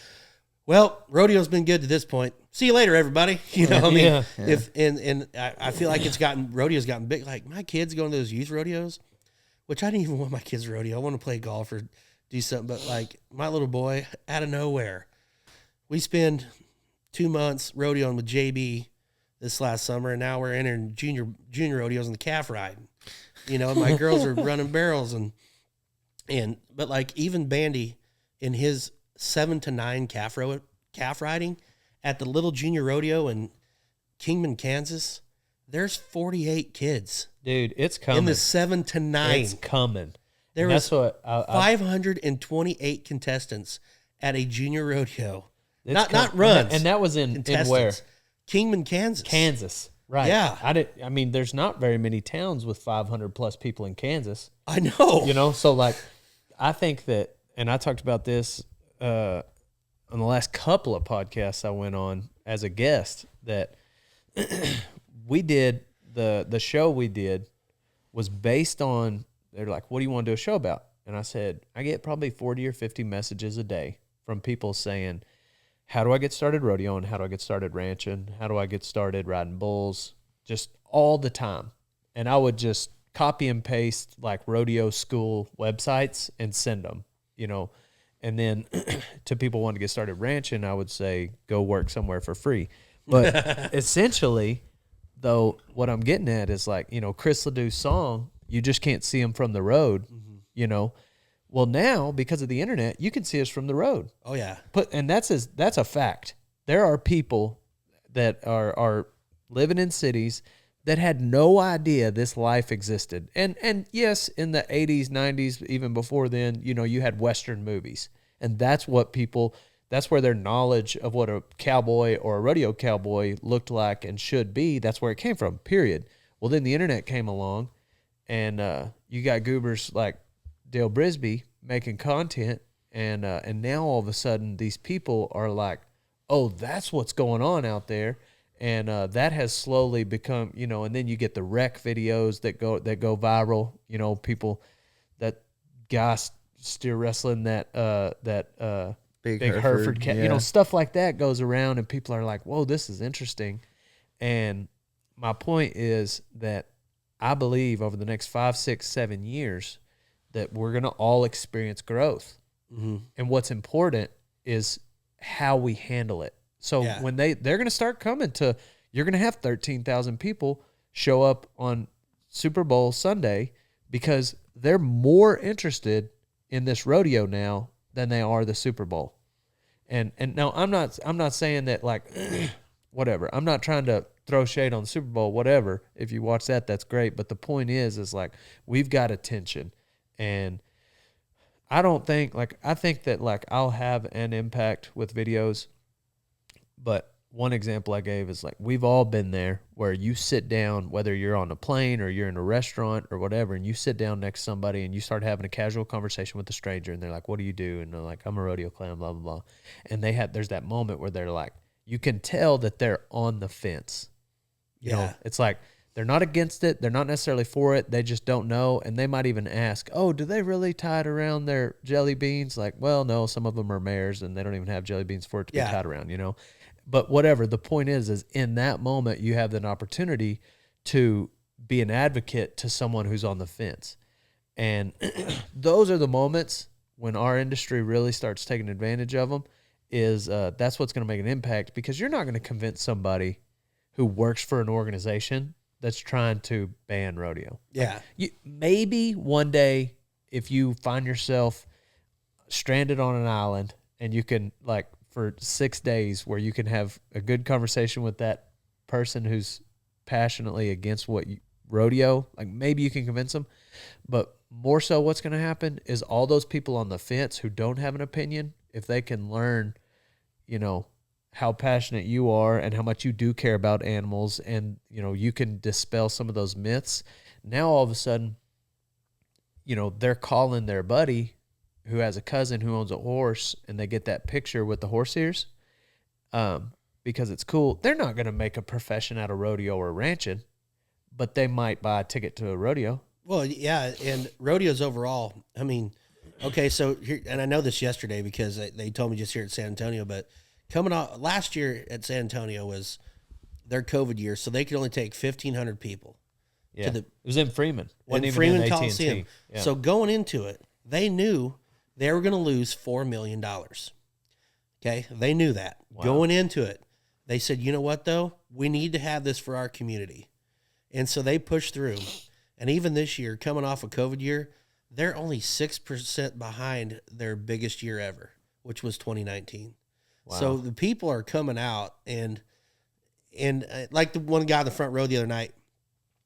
well, rodeo's been good to this point. See you later, everybody. You know, I mean, Yeah. if and I feel like rodeo's gotten big. Like my kids going to those youth rodeos, which I didn't even want my kids to rodeo. I want to play golf or do something. But like my little boy, out of nowhere, we spend 2 months rodeoing with JB this last summer, and now we're entering junior rodeos and the calf riding. You know, and my girls are running barrels but like even Bandy in his 7 to 9 calf riding at the little junior rodeo in Kingman, Kansas, there's 48 kids. Dude, it's coming. In the 7 to 9. It's coming. There was was 528 contestants at a junior rodeo. Not runs. And that was in where? Kingman, Kansas. Kansas. Right. Yeah. I mean, there's not very many towns with 500 plus people in Kansas. I know. You know, so like, I think that, and I talked about this on the last couple of podcasts I went on as a guest, that we did the show we did was based on, they're like, what do you want to do a show about? And I said, I get probably 40 or 50 messages a day from people saying, how do I get started rodeoing? How do I get started ranching? How do I get started riding bulls? Just all the time. And I would just copy and paste like rodeo school websites and send them, you know. And then to people wanting to get started ranching, I would say, go work somewhere for free. But essentially, though, what I'm getting at is like, you know, Chris Ledoux's song, you just can't see him from the road, you know. Well, now, because of the internet, you can see us from the road. Oh, yeah. And that's a fact. There are people that are living in cities that had no idea this life existed. And yes, in the 80s, 90s, even before then, you know, you had Western movies. And that's where their knowledge of what a cowboy or a rodeo cowboy looked like and should be, that's where it came from, period. Well, then the internet came along, and you got goobers like Dale Brisby making content, and now all of a sudden these people are like, oh, that's what's going on out there, and that has slowly become, you know. And then you get the wreck videos that go viral, you know, people that guy steer wrestling that big Hereford cat, you know, stuff like that goes around, and people are like, whoa, this is interesting. And my point is that I believe over the next 5, 6, 7 years that we're going to all experience growth. Mm-hmm. And what's important is how we handle it. So when they're going to start coming to, you're going to have 13,000 people show up on Super Bowl Sunday because they're more interested in this rodeo now than they are the Super Bowl. And now I'm not saying that like whatever. I'm not trying to throw shade on the Super Bowl, whatever. If you watch that, that's great. But the point is like we've got attention. And I think that like I'll have an impact with videos, but one example I gave is like we've all been there where you sit down, whether you're on a plane or you're in a restaurant or whatever, and you sit down next to somebody and you start having a casual conversation with a stranger, and they're like, what do you do? And they're like, I'm a rodeo clown, blah, blah, blah. And there's that moment where they're like, you can tell that they're on the fence. You know, it's like, they're not against it. They're not necessarily for it. They just don't know. And they might even ask, oh, do they really tie it around their jelly beans? Like, well, no, some of them are mares and they don't even have jelly beans for it to be tied around, you know. But whatever. The point is in that moment, you have an opportunity to be an advocate to someone who's on the fence. And those are the moments when our industry really starts taking advantage of them, is that's what's going to make an impact, because you're not going to convince somebody who works for an organization that's trying to ban rodeo. Yeah. Maybe one day if you find yourself stranded on an island and you can, like, for 6 days where you can have a good conversation with that person who's passionately against rodeo, like maybe you can convince them. But more so what's going to happen is all those people on the fence who don't have an opinion, if they can learn, you know, how passionate you are and how much you do care about animals, and, you know, you can dispel some of those myths. Now, all of a sudden, you know, they're calling their buddy who has a cousin who owns a horse, and they get that picture with the horse ears because it's cool. They're not going to make a profession out of rodeo or ranching, but they might buy a ticket to a rodeo. Well, yeah, and rodeos overall. I mean, okay, so here, and I know this yesterday because they told me just here at San Antonio, but coming off last year at San Antonio was their COVID year, so they could only take 1,500 people. Yeah, it was in Freeman. In Freeman Coliseum. Yeah. So going into it, they knew they were going to lose $4 million. Okay, they knew that. Wow. Going into it, they said, you know what, though? We need to have this for our community. And so they pushed through. And even this year, coming off a COVID year, they're only 6% behind their biggest year ever, which was 2019. Wow. So the people are coming out, and like the one guy in the front row the other night,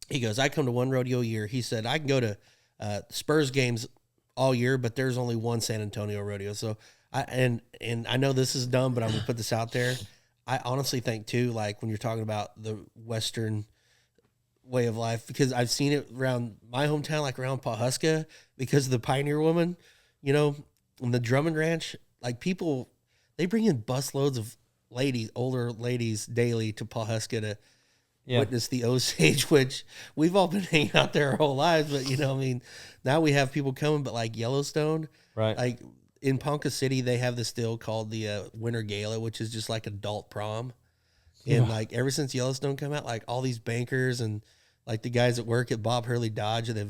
he goes, I come to one rodeo a year. He said, I can go to Spurs games all year, but there's only one San Antonio rodeo. So I know this is dumb, but I'm gonna put this out there. I honestly think too, like when you're talking about the Western way of life, because I've seen it around my hometown, like around Pawhuska, because of the Pioneer Woman, you know, and the Drummond Ranch, like people, they bring in busloads of ladies, older ladies daily to Pawhuska to witness the Osage, which we've all been hanging out there our whole lives. But, you know, I mean, now we have people coming, but like Yellowstone, right? Like in Ponca City, they have this deal called the Winter Gala, which is just like adult prom. And like ever since Yellowstone come out, like all these bankers and like the guys that work at Bob Hurley Dodge that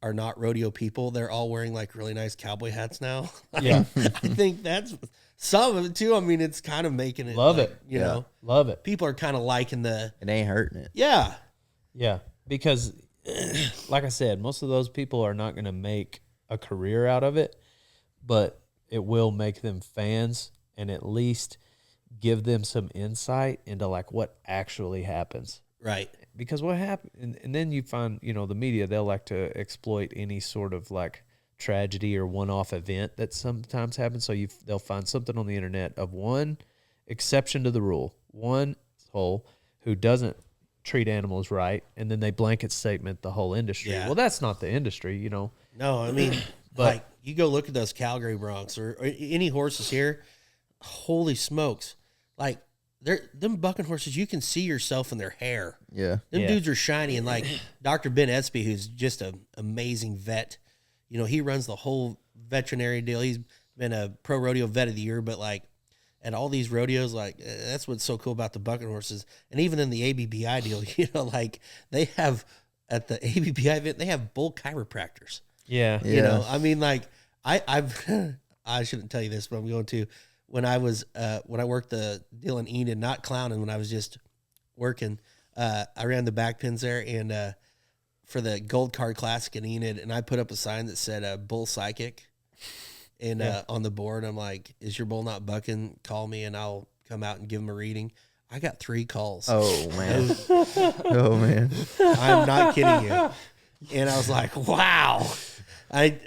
are not rodeo people, they're all wearing like really nice cowboy hats now. Yeah. I think that's some of it too. I mean, it's kind of making it. Love like, it. You know, love it. People are kind of liking it ain't hurting it. Yeah. Yeah. Because like I said, most of those people are not going to make a career out of it, but it will make them fans and at least give them some insight into like what actually happens. Right. Because what happened, and then you find, you know, the media, they'll like to exploit any sort of like tragedy or one-off event that sometimes happens. So they'll find something on the internet of one exception to the rule, one asshole who doesn't treat animals right, and then they blanket statement the whole industry. Yeah. Well, that's not the industry, you know. No, I mean, but like you go look at those Calgary broncs or any horses here, holy smokes. Like, them bucking horses, you can see yourself in their hair. Yeah. Them dudes are shiny. And like Dr. Ben Espy, who's just an amazing vet, you know, he runs the whole veterinary deal. He's been a pro rodeo vet of the year, but like at all these rodeos, like that's what's so cool about the bucking horses. And even in the ABBI deal, you know, like they have at the ABBI event, they have bull chiropractors. Yeah. You know, I mean, like I've I shouldn't tell you this, but I'm going to. When I worked the deal in Enid, not clowning, when I was just working, I ran the back pins there and for the Gold Card Classic in Enid, and I put up a sign that said "Bull Psychic," and on the board, I'm like, "Is your bull not bucking? Call me, and I'll come out and give him a reading." I got 3 calls. Oh man! Oh man! I'm not kidding you. And I was like, "Wow!" I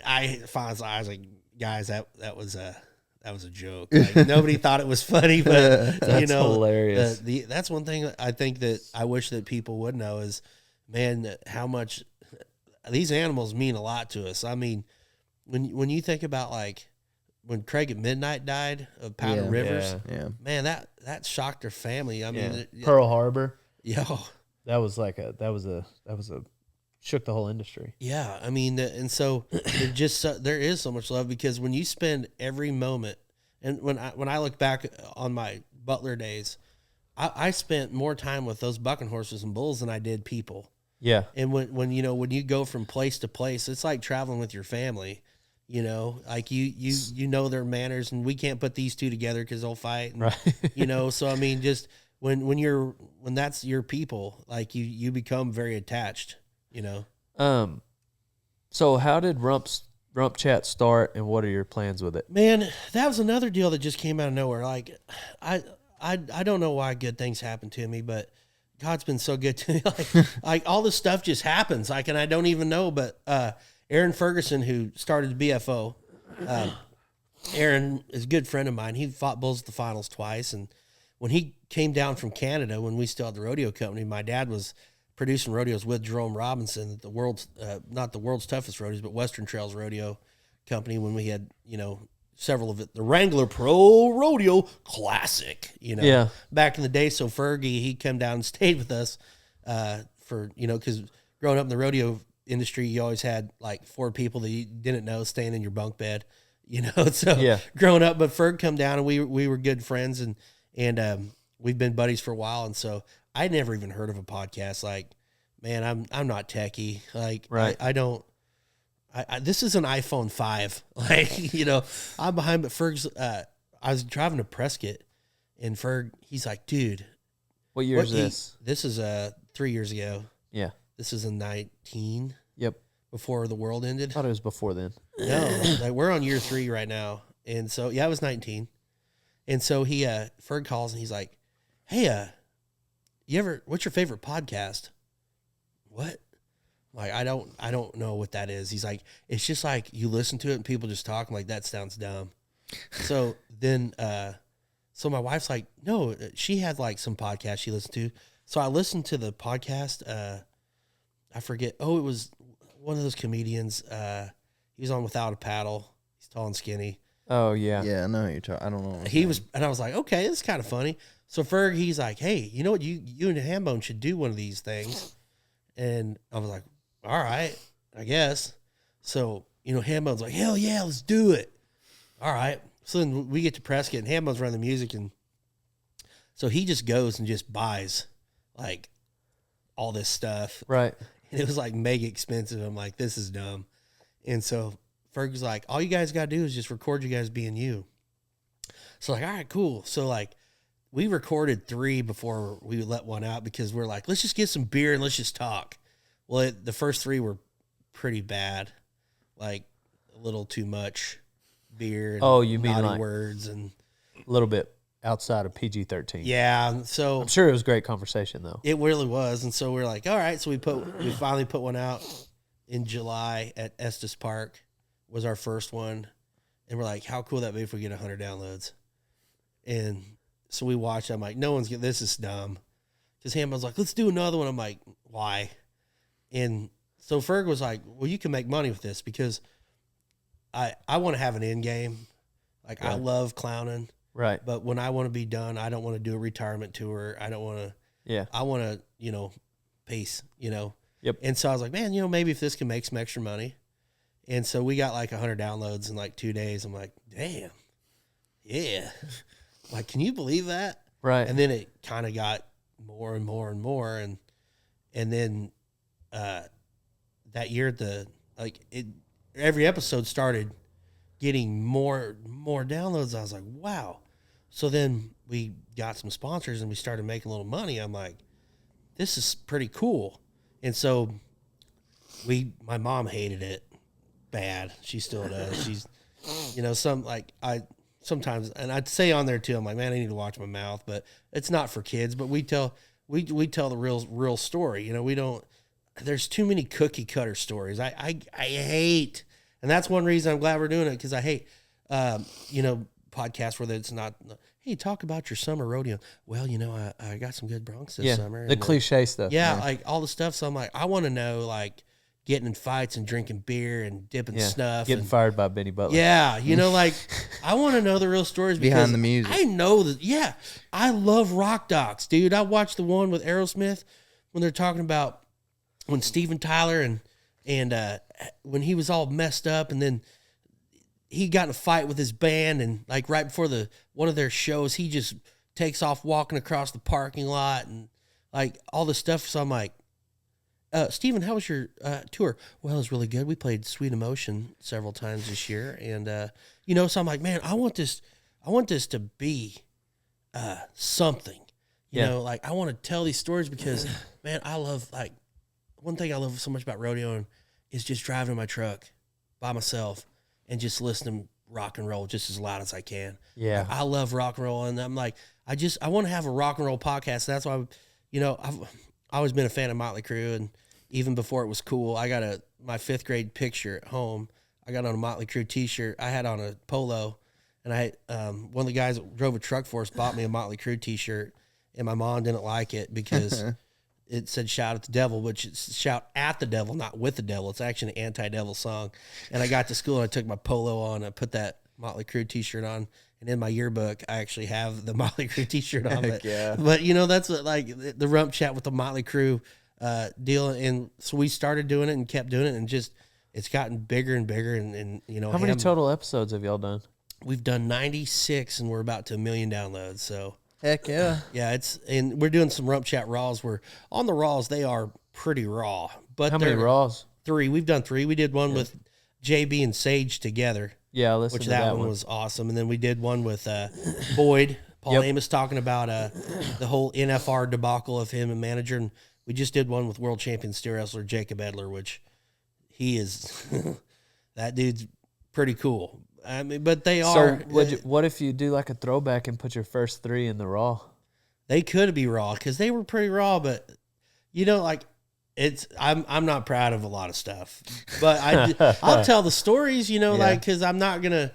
was like, "Guys, that was a." That was a joke. Like, nobody thought it was funny, but that's you know, hilarious. That's one thing I think that I wish that people would know is, man, how much these animals mean a lot to us. I mean, when you think about like when Craig at Midnight died of Powder Rivers, man, that shocked her family. I mean, Pearl Harbor, that was shook the whole industry. Yeah, I mean, and so there is so much love because when you spend every moment, and when I look back on my Butler days, I spent more time with those bucking horses and bulls than I did people. Yeah, and when you go from place to place, it's like traveling with your family. You know, like you know their manners, and we can't put these two together because they'll fight. And, right. You know, so I mean, just when that's your people, like you become very attached. You know, so how did Rump Chat start, and what are your plans with it? Man, that was another deal that just came out of nowhere. Like, I don't know why good things happen to me, but God's been so good to me. Like all this stuff just happens. Like, and I don't even know. But Aaron Ferguson, who started the BFO, Aaron is a good friend of mine. He fought bulls at the finals twice, and when he came down from Canada, when we still had the rodeo company, my dad was producing rodeos with Jerome Robinson, the world's not the world's toughest rodeos, but Western Trails Rodeo Company, when we had, you know, several of it, the Wrangler Pro Rodeo Classic, you know, back in the day. So Fergie, he come down and stayed with us for, you know, because growing up in the rodeo industry, you always had like 4 people that you didn't know staying in your bunk bed, So growing up, but Ferg come down and we were good friends and we've been buddies for a while. And so I never even heard of a podcast. Like, man, I'm not techie. Like, right. I don't. This is an iPhone 5. Like, I'm behind. But Ferg's. I was driving to Prescott, and Ferg, he's like, dude, what year is this? This is 3 years ago. Yeah, this is in 19. Yep, before the world ended. I thought it was before then. No, like we're on year 3 right now, and so I was 19, and so he Ferg calls and he's like, hey, what's your favorite podcast? What? Like, I don't know what that is. He's like, it's just like you listen to it and people just talk. I'm like, that sounds dumb. So then, so my wife's like, no, she had like some podcast she listened to. So I listened to the podcast. I forget. Oh, it was one of those comedians. He was on Without a Paddle. He's tall and skinny. Oh yeah. Yeah, I know who you're talking. I don't know. He was, and I was like, okay, this is kind of funny. So Ferg, he's like, hey, you know what? You and Hambone should do one of these things. And I was like, all right, I guess. So, Hambone's like, hell yeah, let's do it. All right. So then we get to Prescott, and Hambone's running the music. And so he just goes and just buys, like, all this stuff. Right. And it was, like, mega expensive. I'm like, this is dumb. And so Ferg was like, all you guys got to do is just record you guys being you. So, like, all right, cool. So, like, we recorded 3 before we let one out because we're like, let's just get some beer and let's just talk. Well, the first 3 were pretty bad, like a little too much beer. And you mean like words and a little bit outside of PG-13? Yeah, so I'm sure it was great conversation though. It really was, and so we're like, all right. So we finally put one out in July at Estes Park. Was our first one, and we're like, how cool would that be if we get 100 downloads? And so we watched. I'm like, no one's getting this. Is dumb. Because Hambone's like, let's do another one. I'm like, why? And so Ferg was like, well, you can make money with this because I want to have an end game. Like, right. I love clowning. Right. But when I want to be done, I don't want to do a retirement tour. I don't want to. Yeah. I want to, peace, Yep. And so I was like, man, maybe if this can make some extra money. And so we got like 100 downloads in like 2 days. I'm like, damn. Yeah. Like, can you believe that? Right. And then it kind of got more and more and more. And then that year, every episode started getting more downloads. I was like, wow. So then we got some sponsors and we started making a little money. I'm like, this is pretty cool. And so my mom hated it bad. She still does. She's, sometimes, and I'd say on there too, I'm like, man, I need to watch my mouth, but it's not for kids, but we tell the real story. We don't, there's too many cookie cutter stories. I hate, and that's one reason I'm glad we're doing it. Cause I hate, podcasts where it's not, hey, talk about your summer rodeo. Well, I got some good broncs this summer. The cliche stuff. Yeah. Like all the stuff. So I'm like, I want to know, like, getting in fights and drinking beer and dipping snuff. Getting fired by Benny Butler. Yeah. Like, I want to know the real stories behind the music. I know that. Yeah. I love rock docs, dude. I watched the one with Aerosmith when they're talking about when Steven Tyler and when he was all messed up and then he got in a fight with his band and like right before one of their shows, he just takes off walking across the parking lot and like all this stuff. So I'm like, Steven, how was your tour? Well, it was really good. We played Sweet Emotion several times this year. And, so I'm like, man, I want this to be something, like I want to tell these stories because, man, I love, like, one thing I love so much about rodeoing is just driving in my truck by myself and just listening to rock and roll just as loud as I can. Yeah. I love rock and roll. And I'm like, I want to have a rock and roll podcast. That's why, I've always been a fan of Motley Crue. And even before it was cool, I got my 5th grade picture at home. I got on a Motley Crue t-shirt. I had on a polo. And one of the guys that drove a truck for us bought me a Motley Crue t-shirt. And my mom didn't like it because it said shout at the devil, which is shout at the devil, not with the devil. It's actually an anti-devil song. And I got to school and I took my polo on. I put that Motley Crue t-shirt on. And in my yearbook, I actually have the Motley Crue t-shirt on it. Yeah. But, that's what, like the Rump chat with the Motley Crue deal. And so we started doing it and kept doing it, and just it's gotten bigger and bigger. And you know, how many total episodes have y'all done? We've done 96, and we're about to 1 million downloads. So Heck yeah. yeah, and we're doing some Rump Chat Raws. Where on the Raws they are pretty raw. But How many Raws? 3. We've done 3. We did one with JB and Sage together. Yeah, which that one was awesome. And then we did one with Boyd, Paul Amos, talking about the whole NFR debacle of him and manager. And we just did one with world champion steer wrestler Jacob Edler, which he is that dude's pretty cool. I mean, but they are. So what if you do like a throwback and put your first 3 in the Raw? They could be raw because they were pretty raw, but you know, like I'm not proud of a lot of stuff, but I'll tell the stories, you know, like because I'm not gonna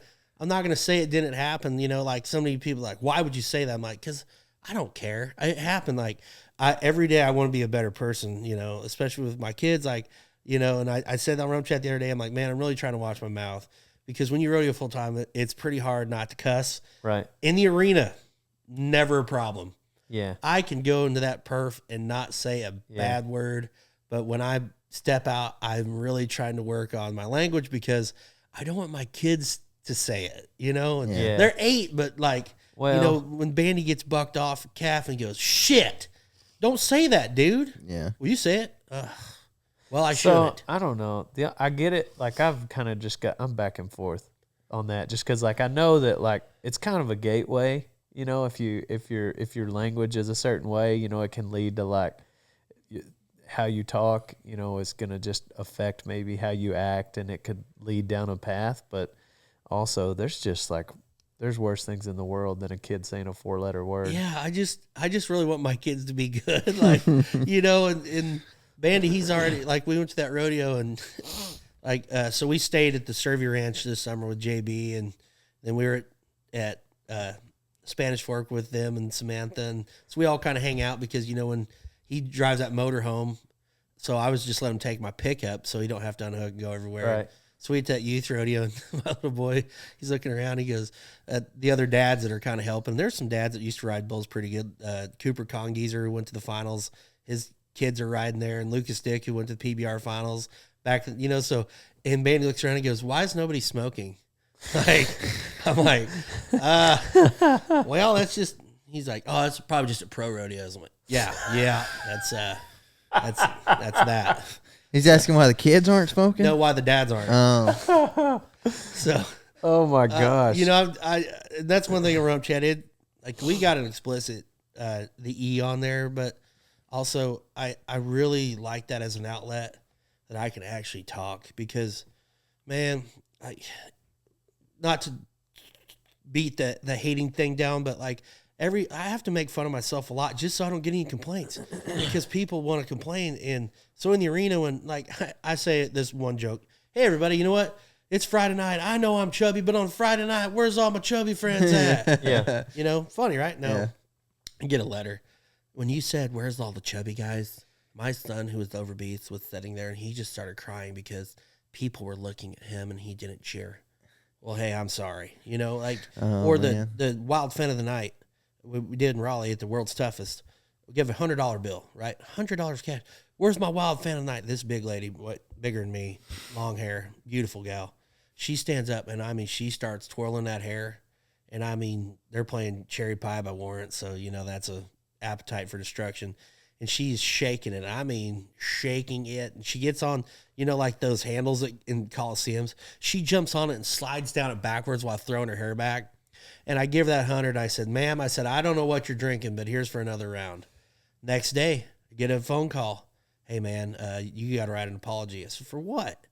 say it didn't happen, you know, like so many people are like, why would you say that? I'm like, because I don't care. It happened. Like every day I want to be a better person, you know, especially with my kids, like, you know, and I said that on Rump Chat the other day. I'm like, man, I'm really trying to watch my mouth. Because when you rodeo full time, it's pretty hard not to cuss. Right. In the arena, never a problem. Yeah. I can go into that perf and not say a bad word. But when I step out, I'm really trying to work on my language because I don't want my kids to say it, you know? And they're 8, but like, you know, when Bandy gets bucked off a calf and he goes, shit, don't say that, dude. Yeah. Will you say it? Well, I shouldn't. I don't know. I get it. Like I've kind of just I'm back and forth on that, just because like I know that like it's kind of a gateway. You know, if your language is a certain way, you know, it can lead to like how you talk. You know, it's gonna just affect maybe how you act, and it could lead down a path. But also, there's worse things in the world than a kid saying a 4-letter word. Yeah, I just really want my kids to be good, like you know, and Bandy, he's already, like, we went to that rodeo and, like, so we stayed at the Cervy Ranch this summer with JB, and then we were at Spanish Fork with them and Samantha, and so we all kind of hang out because, you know, when he drives that motor home, so I was just letting him take my pickup so he don't have to unhook and go everywhere. Right. So we at that youth rodeo, and my little boy, he's looking around, he goes, the other dads that are kind of helping, there's some dads that used to ride bulls pretty good. Cooper Congeezer, who went to the finals, his kids are riding there, and Lucas Dick, who went to the PBR finals back, you know, so, and Bandy looks around and goes, why is nobody smoking? Like, I'm like, well, that's just, he's like, oh, that's probably just a pro rodeo. I'm like, yeah, that's that. He's asking why the kids aren't smoking? No, why the dads aren't. Oh. So, oh my gosh. You know, I that's one thing in Rump Chat. Like, we got an explicit, the E on there, but also, I really like that as an outlet that I can actually talk because, man, not to beat the hating thing down, but like I have to make fun of myself a lot just so I don't get any complaints because people want to complain. And so in the arena, when like I say this one joke, hey everybody, you know what? It's Friday night. I know I'm chubby, but on Friday night, where's all my chubby friends at? Yeah. You know, funny, right? No. Yeah. I get a letter. When you said, where's all the chubby guys? My son, who was over beats, was sitting there, and he just started crying because people were looking at him, and he didn't cheer. Well, hey, I'm sorry. You know, like, or the wild fan of the night we did in Raleigh at the World's Toughest. We give a $100 bill, right? $100 cash. Where's my wild fan of the night? This big lady, bigger than me, long hair, beautiful gal. She stands up, and, I mean, she starts twirling that hair. And, I mean, they're playing Cherry Pie by Warrant, so, you know, that's a Appetite for Destruction. And she's shaking it. I mean, shaking it. And she gets on, you know, like those handles in Coliseums. She jumps on it and slides down it backwards while throwing her hair back. And I give that 100. I said, ma'am, I said, I don't know what you're drinking, but here's for another round. Next day, I get a phone call. Hey, man, you got to write an apology. I said, for what?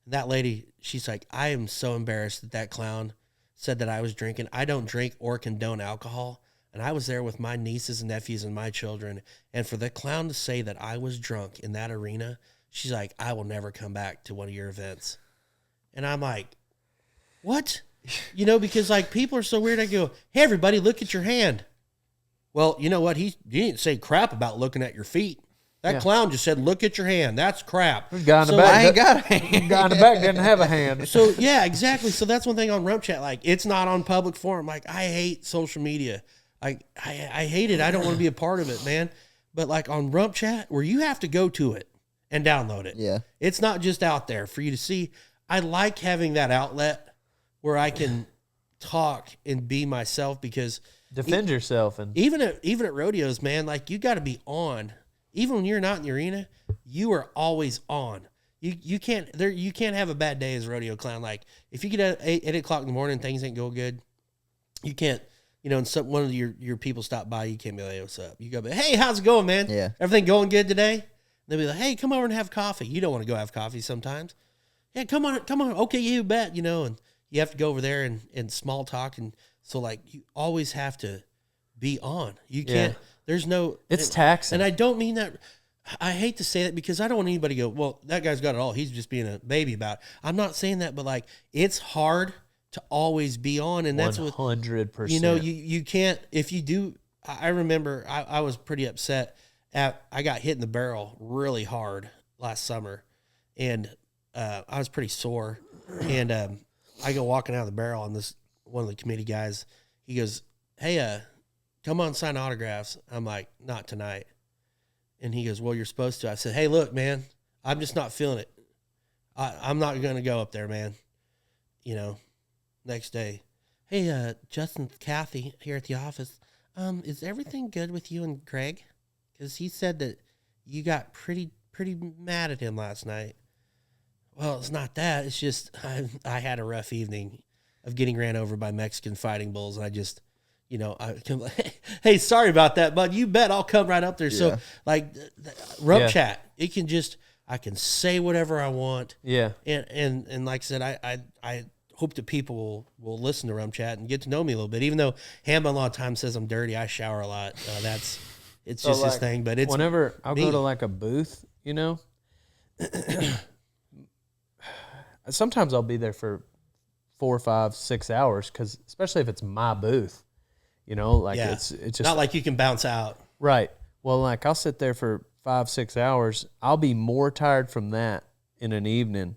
And that lady, she's like, I am so embarrassed that clown said that I was drinking. I don't drink or condone alcohol. And I was there with my nieces and nephews and my children. And for the clown to say that I was drunk in that arena, she's like, I will never come back to one of your events. And I'm like, what? You know, because like people are so weird. I go, hey, everybody, look at your hand. Well, you know what? He didn't say crap about looking at your feet. That clown just said, look at your hand. That's crap. The guy in the So back, I ain't got a hand. the guy in the back didn't have a hand. So, yeah, exactly. So that's one thing on Rump Chat. Like, it's not on public forum. Like, I hate social media. I hate it. I don't want to be a part of it, man. But like on Rump Chat, where you have to go to it and download it. Yeah. It's not just out there for you to see. I like having that outlet where I can talk and be myself, because Defend yourself. And even at rodeos, man, like you got to be on. Even when you're not in the arena, you are always on. You can't have a bad day as a rodeo clown. Like if you get at 8 o'clock in the morning, things ain't go good. You can't, and one of your people stop by, you can't be like, hey, what's up? You go, hey, how's it going, man? Yeah. Everything going good today? They'll be like, hey, come over and have coffee. You don't want to go have coffee sometimes. Yeah, come on. Okay, you bet, and you have to go over there and small talk. And so like you always have to be on. You can't, there's no. It's taxing. And I don't mean that. I hate to say that because I don't want anybody to go, well, that guy's got it all. He's just being a baby about it. I'm not saying that, but like it's hard to always be on. And that's 100%. You can't, if you do. I remember I was pretty upset. I got hit in the barrel really hard last summer, and I was pretty sore. And I go walking out of the barrel, and one of the committee guys, he goes, hey, come on, sign autographs. I'm like, not tonight. And he goes, well, you're supposed to. I said, hey, look, man, I'm just not feeling it. I'm not going to go up there, man. Next day, hey, Justin, Kathy here at the office. Is everything good with you and Greg? Because he said that you got pretty mad at him last night. Well, it's not that. It's just I had a rough evening of getting ran over by Mexican fighting bulls, and I just, I come like, hey, sorry about that, bud. You bet I'll come right up there. Yeah. So, like, Rump Chat, I can say whatever I want. Yeah. And like I said, I hope that people will listen to Rump Chat and get to know me a little bit. Even though Hamba a lot of times says I'm dirty, I shower a lot. It's just his thing. But it's whenever I'll go to like a booth, sometimes I'll be there for 4, 5, 6 hours, because especially if it's my booth, it's just not like you can bounce out. Right. Well, like I'll sit there for 5, 6 hours. I'll be more tired from that in an evening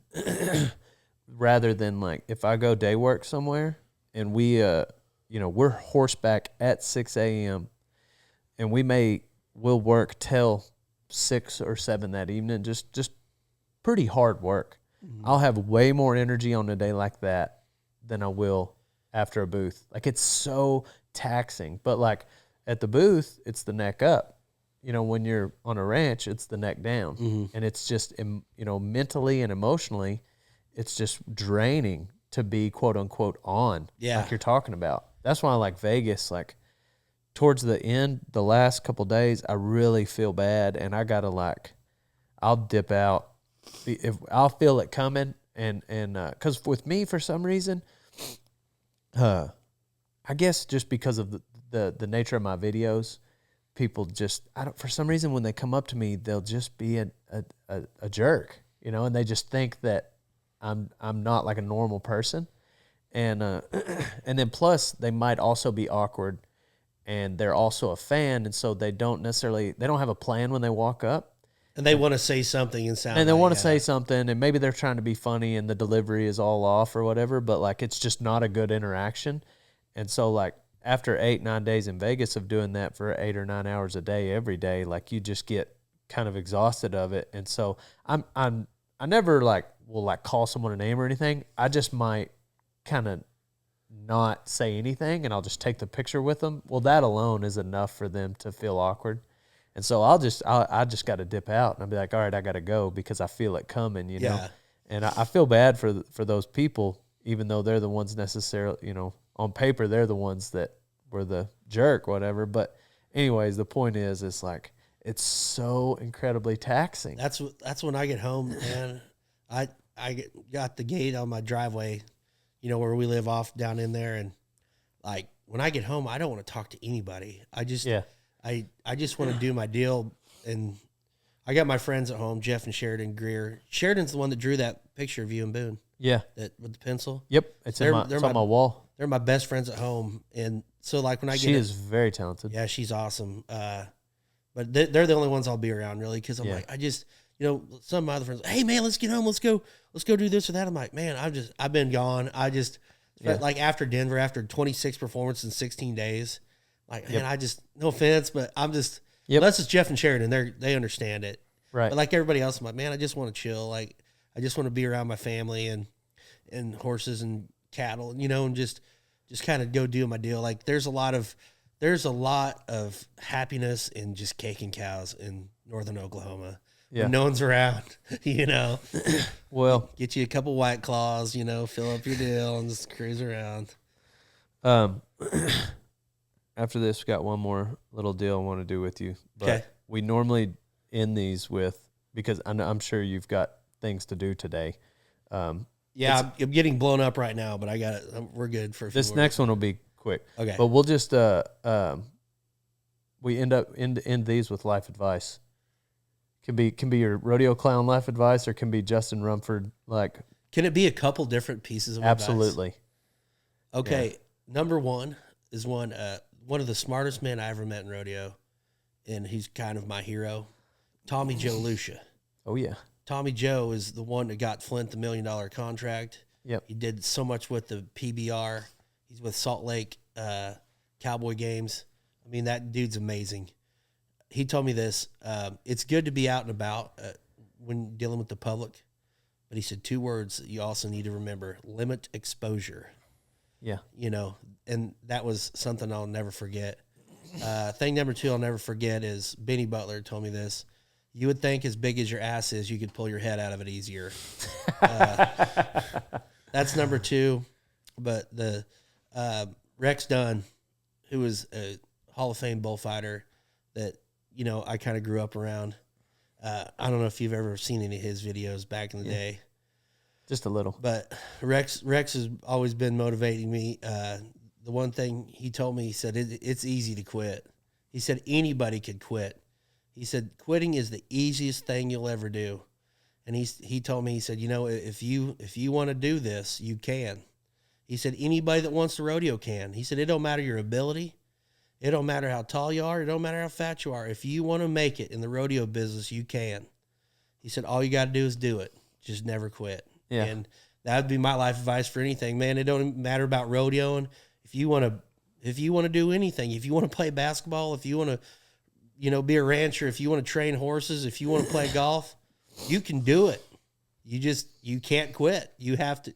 rather than like if I go day work somewhere and we're horseback at 6 a.m. and we'll work till 6 or 7 that evening. Just pretty hard work. Mm-hmm. I'll have way more energy on a day like that than I will after a booth. Like it's so taxing. But like at the booth, it's the neck up. When you're on a ranch, it's the neck down. Mm-hmm. And it's just, mentally and emotionally, it's just draining to be quote unquote on. Yeah. Like you're talking about. That's why I like Vegas. Like towards the end, the last couple of days, I really feel bad. And I got to I'll dip out. If I'll feel it coming. And because with me, for some reason, I guess just because of the nature of my videos, people just, for some reason, when they come up to me, they'll just be a jerk, and they just think that I'm not like a normal person. And and then plus they might also be awkward, and they're also a fan. And so they don't have a plan when they walk up. And they want to say something and sound. And they want to say something, and maybe they're trying to be funny and the delivery is all off or whatever, but like it's just not a good interaction. And so like after 8, 9 days in Vegas of doing that for 8 or 9 hours a day every day, like you just get kind of exhausted of it. And so I never will call someone a name or anything. I just might kind of not say anything, and I'll just take the picture with them. Well, that alone is enough for them to feel awkward. And so I just got to dip out, and I'll be like, all right, I got to go because I feel it coming, know? And I feel bad for those people, even though they're the ones necessarily, on paper, they're the ones that were the jerk, whatever. But anyways, the point is, it's like, it's so incredibly taxing. That's when I get home, man. I got the gate on my driveway, where we live off down in there. And like, when I get home, I don't want to talk to anybody. I just want to do my deal. And I got my friends at home, Jeff and Sheridan Greer. Sheridan's the one that drew that picture of you and Boone. Yeah. With the pencil. Yep. It's on my wall. They're my best friends at home. And so like when she is very talented. Yeah, she's awesome. But they're the only ones I'll be around really. Cause I'm like, I just, some of my other friends, hey man, let's get home. Let's go do this or that. I'm like, man, I've been gone. Like after Denver, after 26 performances in 16 days, like, man, no offense, but Yep. Unless it's Jeff and Sheridan, they understand it. Right. But like everybody else, I'm like, man, I just want to chill. Like, I just want to be around my family and horses and cattle, and just kind of go do my deal. Like, there's a lot of happiness in just caking cows in northern Oklahoma. Yeah. When no one's around, Well, get you a couple White Claws, fill up your deal and just cruise around. After this, we got one more little deal I want to do with you. But Okay. we normally end these because I'm sure you've got things to do today. Yeah, I'm getting blown up right now, but I got it. We're good for a few This more next one will be quick. Okay. But we'll just we end these with life advice. Can be your rodeo clown life advice, or can be Justin Rumford Can it be a couple different pieces of advice? Absolutely. Okay, number one is one of the smartest men I ever met in rodeo, and he's kind of my hero, Tommy Joe Lucia. Oh yeah. Tommy Joe is the one that got Flint the $1 million contract. Yep. He did so much with the PBR. He's with Salt Lake Cowboy Games. I mean, that dude's amazing. He told me this. It's good to be out and about when dealing with the public, but he said 2 words that you also need to remember: limit exposure. Yeah. And that was something I'll never forget. Thing number 2 I'll never forget is Benny Butler told me this. You would think as big as your ass is, you could pull your head out of it easier. That's number 2. But the Rex Dunn, who was a Hall of Fame bullfighter that, I kind of grew up around. I don't know if you've ever seen any of his videos back in the day. Just a little. But Rex has always been motivating me. The one thing he told me, he said, it's easy to quit. He said, anybody could quit. He said, quitting is the easiest thing you'll ever do. And he told me, he said, if you want to do this, you can. He said, anybody that wants to rodeo can. He said, it don't matter your ability. It don't matter how tall you are. It don't matter how fat you are. If you want to make it in the rodeo business, you can. He said, all you got to do is do it. Just never quit. Yeah. And that would be my life advice for anything, man. It don't matter about rodeoing. If you want to do anything, if you want to play basketball, if you want to, be a rancher, if you want to train horses, if you want to play golf, you can do it. You can't quit. You have to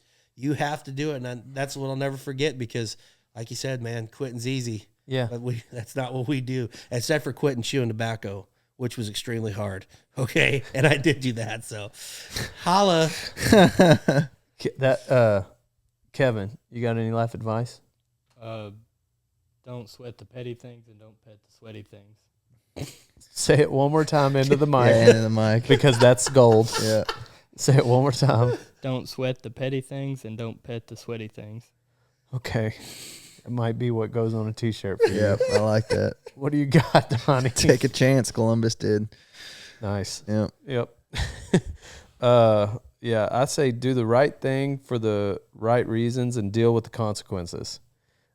do it. And that's what I'll never forget, because like you said, man, quitting's easy. Yeah. But that's not what we do, except for quitting chewing tobacco, which was extremely hard. Okay. And I did do that. So holla. Kevin, you got any life advice? Don't sweat the petty things and don't pet the sweaty things. Say it one more time into the mic. Yeah, into the mic. Because that's gold. Yeah. Say it one more time. Don't sweat the petty things and don't pet the sweaty things. Okay. It might be what goes on a t-shirt for you. Yeah, I like that. What do you got, Donnie? Take a chance, Columbus did. Nice. Yep. Yeah, I say do the right thing for the right reasons and deal with the consequences.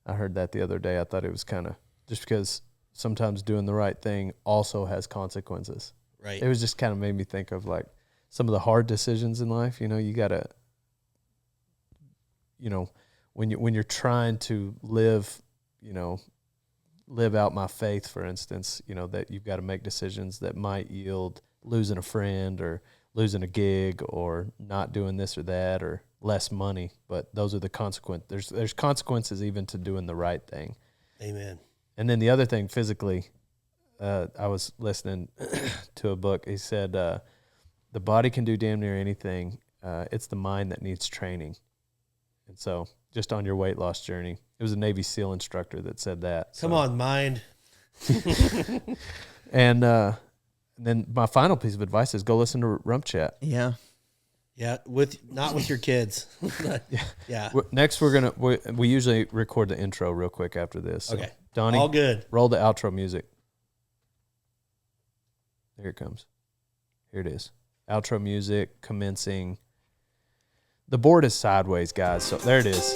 I heard that the other day. I thought it was kind of just because sometimes doing the right thing also has consequences. Right. It was just kind of made me think of like some of the hard decisions in life. You got to, when you're trying to live out my faith, for instance, that you've got to make decisions that might yield losing a friend or losing a gig or not doing this or that or less money. But those are the consequences. There's consequences even to doing the right thing. Amen. And then the other thing, physically, I was listening to a book. He said the body can do damn near anything. It's the mind that needs training. And so just on your weight loss journey, it was a Navy SEAL instructor that said that. Come on, mind. And then my final piece of advice is go listen to Rump Chat. Yeah. Yeah, not with your kids. Yeah. Next, we usually record the intro real quick after this. So, Okay. Donnie, All good. roll the outro music. Here it comes. Here it is. Outro music commencing. The board is sideways, guys. So there it is.